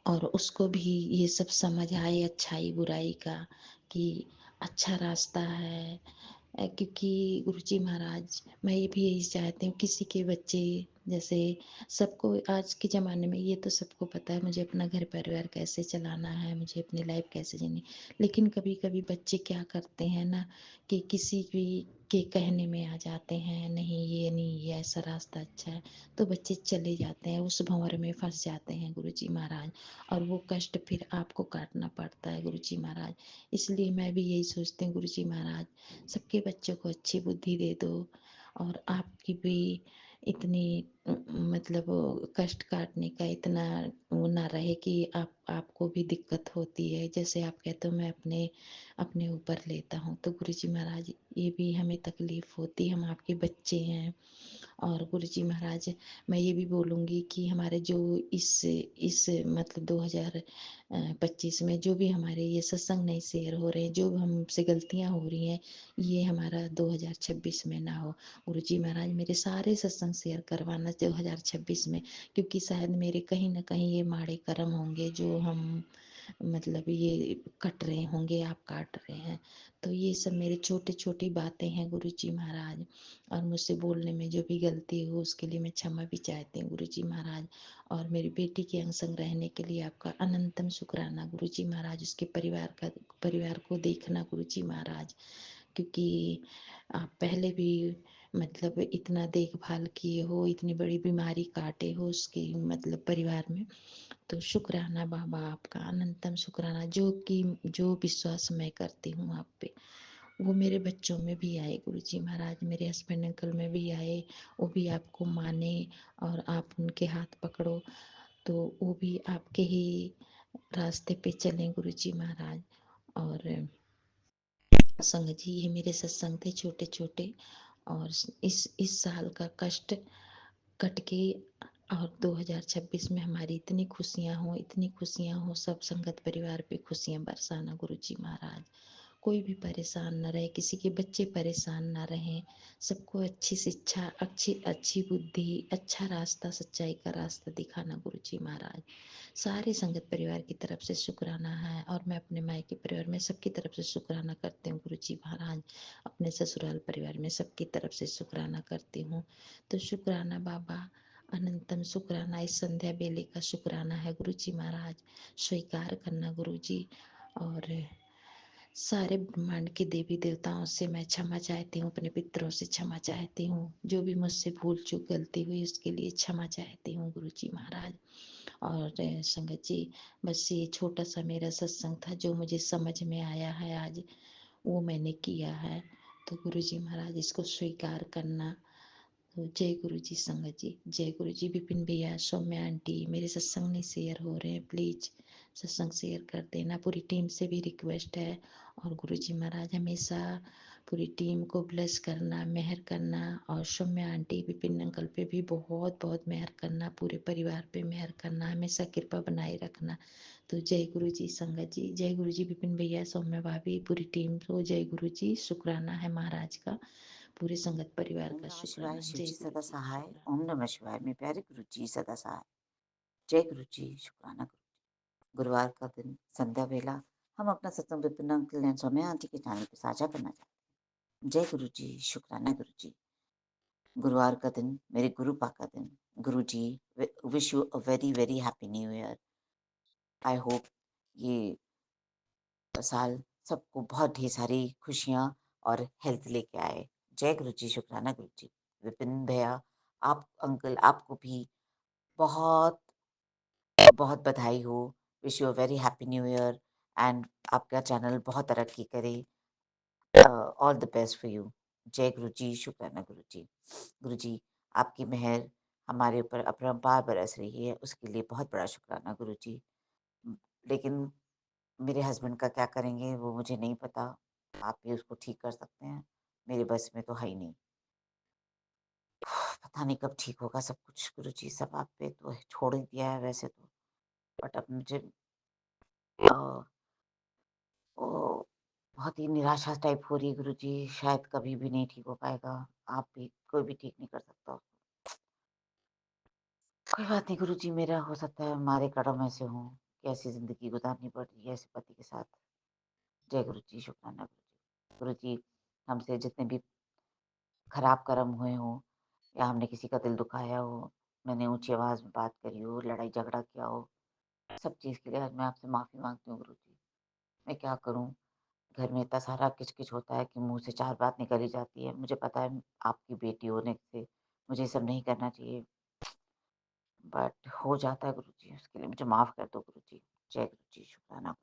और उसको भी ये सब समझ आए अच्छाई बुराई का, कि अच्छा रास्ता है। क्योंकि गुरुजी महाराज, मैं ये भी यही चाहती हूँ, किसी के बच्चे जैसे, सबको आज के ज़माने में ये तो सबको पता है मुझे अपना घर परिवार कैसे चलाना है, मुझे अपनी लाइफ कैसे जीनी। लेकिन कभी कभी बच्चे क्या करते हैं ना, कि किसी भी के कहने में आ जाते हैं, नहीं ये नहीं, ये ऐसा रास्ता अच्छा है, तो बच्चे चले जाते हैं, उस भंवर में फंस जाते हैं गुरुजी महाराज। और वो कष्ट फिर आपको काटना पड़ता है गुरुजी महाराज। इसलिए मैं भी यही सोचती हूँ गुरुजी महाराज, सबके बच्चों को अच्छी बुद्धि दे दो, और आपकी भी इतनी मतलब कष्ट काटने का इतना वो ना रहे कि आपको भी दिक्कत होती है। जैसे आप कहते हो मैं अपने अपने ऊपर लेता हूँ, तो गुरुजी महाराज ये भी हमें तकलीफ होती, हम आपके बच्चे हैं। और गुरुजी महाराज, मैं ये भी बोलूँगी कि हमारे जो इस मतलब 2025 में जो भी हमारे ये सत्संग नहीं शेयर हो रहे हैं, जो हमसे गलतियाँ हो रही हैं, ये हमारा 2026 में ना हो। गुरुजी महाराज मेरे सारे सत्संग शेयर करवाना 2026 में, क्योंकि शायद मेरे कहीं ना कहीं ये माड़े कर्म होंगे जो हम मतलब ये कट रहे होंगे, आप काट रहे हैं। तो ये सब मेरे छोटे छोटी बातें हैं गुरुजी महाराज, और मुझसे बोलने में जो भी गलती हो उसके लिए मैं क्षमा भी चाहती हूँ गुरुजी महाराज। और मेरी बेटी के अंग संग रहने के लिए आपका अनंतम शुक्राना गुरुजी महाराज, उसके परिवार को देखना गुरुजी महाराज, क्योंकि आप पहले भी मतलब इतना देखभाल किए हो, इतनी बड़ी बीमारी काटे हो उसके मतलब परिवार में। तो शुक्राना बाबा, आपका अनंतम शुक्राना, जो कि जो विश्वास मैं करती हूँ आप पे, वो मेरे बच्चों में भी आए गुरुजी महाराज, मेरे हस्बैंड अंकल में भी आए, वो भी आपको माने, और आप उनके हाथ पकड़ो तो वो भी आपके ही रास्ते पे चलें गुरुजी महाराज। और संगत जी, ये मेरे सत्संग थे छोटे छोटे, और इस साल का कष्ट कट के, और 2026 में हमारी इतनी खुशियाँ हो, इतनी खुशियाँ हो, सब संगत परिवार पे खुशियाँ बरसाना गुरुजी महाराज। कोई भी परेशान ना रहे, किसी के बच्चे परेशान ना रहें, सबको अच्छी शिक्षा, अच्छी अच्छी बुद्धि, अच्छा रास्ता, सच्चाई का रास्ता दिखाना गुरु जी महाराज। सारे संगत परिवार की तरफ से शुक्राना है, और मैं अपने मायके परिवार में सबकी तरफ से शुक्राना करती हूँ गुरु जी महाराज। अपने ससुराल परिवार में सबकी तरफ से शुक्राना करती हूँ। तो शुक्राना बाबा, अनंतम शुक्राना, इस संध्या बेले का शुक्राना है गुरु जी महाराज। स्वीकार करना गुरु जी। और सारे ब्रह्मांड के देवी देवताओं से मैं क्षमा चाहती हूँ, अपने पितरों से क्षमा चाहती हूँ, जो भी मुझसे भूल चूक गलती हुई उसके लिए क्षमा चाहती हूँ गुरु जी महाराज। और संगत जी, बस ये छोटा सा मेरा सत्संग था, जो मुझे समझ में आया है आज, वो मैंने किया है। तो गुरु जी महाराज इसको स्वीकार करना। तो जय गुरु जी संगत जी, जय गुरु जी। विपिन भैया, सौम्या आंटी, मेरे सत्संग नहीं शेयर हो रहे हैं, प्लीज सत्संग शेयर कर देना। पूरी टीम से भी रिक्वेस्ट है। और गुरु जी महाराज हमेशा पूरी टीम को ब्लेस करना, मेहर करना, और सौम्या आंटी, विपिन अंकल पे भी बहुत बहुत मेहर करना, पूरे परिवार पे मेहर करना, हमेशा कृपा बनाए रखना। तो जय गुरु जी संगत जी, जय गुरु जी। विपिन भैया, सौम्या भाभी, पूरी टीम को जय गुरु जी। शुक्राना है महाराज का, पूरे संगत परिवार ओम का नमः शिवाय, शुक्राना। शिव जय जी गुरु सदा जी, सहाय। शुक्राना। ओम नमः शिवाय, मेरे प्यारे गुरु जी सदा सहाय। जय गुरु जी, शुक्राना गुरु जी। गुरुवार का दिन, संध्या वेला, हम अपना सत्संग Vipin uncle and Saumya aunty के चैनल पे साझा करना चाहते हैं। जय गुरु जी, शुक्राना गुरु जी। गुरुवार का दिन, मेरे गुरु पा का दिन। Guru ji, wish you a very very happy new year. I hope ये साल सबको बहुत ढेर सारी खुशियाँ और हेल्थ लेके आए। जय गुरु जी, शुक्राना गुरु जी। विपिन भैया, आप अंकल, आपको भी बहुत बहुत बधाई हो। Wish you a very happy new year and आपका चैनल बहुत तरक्की करे। All the best for you. जय गुरु जी, शुक्राना गुरु जी। गुरु जी, आपकी मेहर हमारे ऊपर अपरंपार बरस रही है, उसके लिए बहुत बड़ा शुक्राना गुरु जी। लेकिन मेरे हस्बैंड का क्या करेंगे वो मुझे नहीं पता। आप ही उसको ठीक कर सकते हैं, मेरे बस में तो है ही नहीं। पता नहीं कब ठीक होगा सब कुछ गुरु जी, सब आप पे तो छोड़ ही दिया है वैसे तो, बट अब मुझे अ, ओ, बहुत ही निराशा टाइप हो रही है गुरु जी। शायद कभी भी नहीं ठीक हो पाएगा। आप भी, कोई भी ठीक नहीं कर सकता उसको। कोई बात नहीं गुरु जी, मेरा हो सकता है हमारे कर्म ऐसे हों कि ऐसी जिंदगी गुजारनी पड़ रही है ऐसे पति के साथ। जय गुरु जी, शुक्राना गुरु जी। गुरु जी, हमसे जितने भी खराब कर्म हुए हों, या हमने किसी का दिल दुखाया हो, मैंने ऊंची आवाज़ में बात करी हो, लड़ाई झगड़ा किया हो, सब चीज़ के लिए आज मैं आपसे माफ़ी मांगती हूँ गुरु जी। मैं क्या करूँ? घर में इतना सारा किच-किच होता है कि मुँह से 4 बात निकल ही जाती है। मुझे पता है आपकी बेटी होने से मुझे ये सब नहीं करना चाहिए, बट हो जाता है गुरु जी, उसके लिए मुझे माफ़ कर दो गुरु जी। जय गुरु जी, शुक्राना।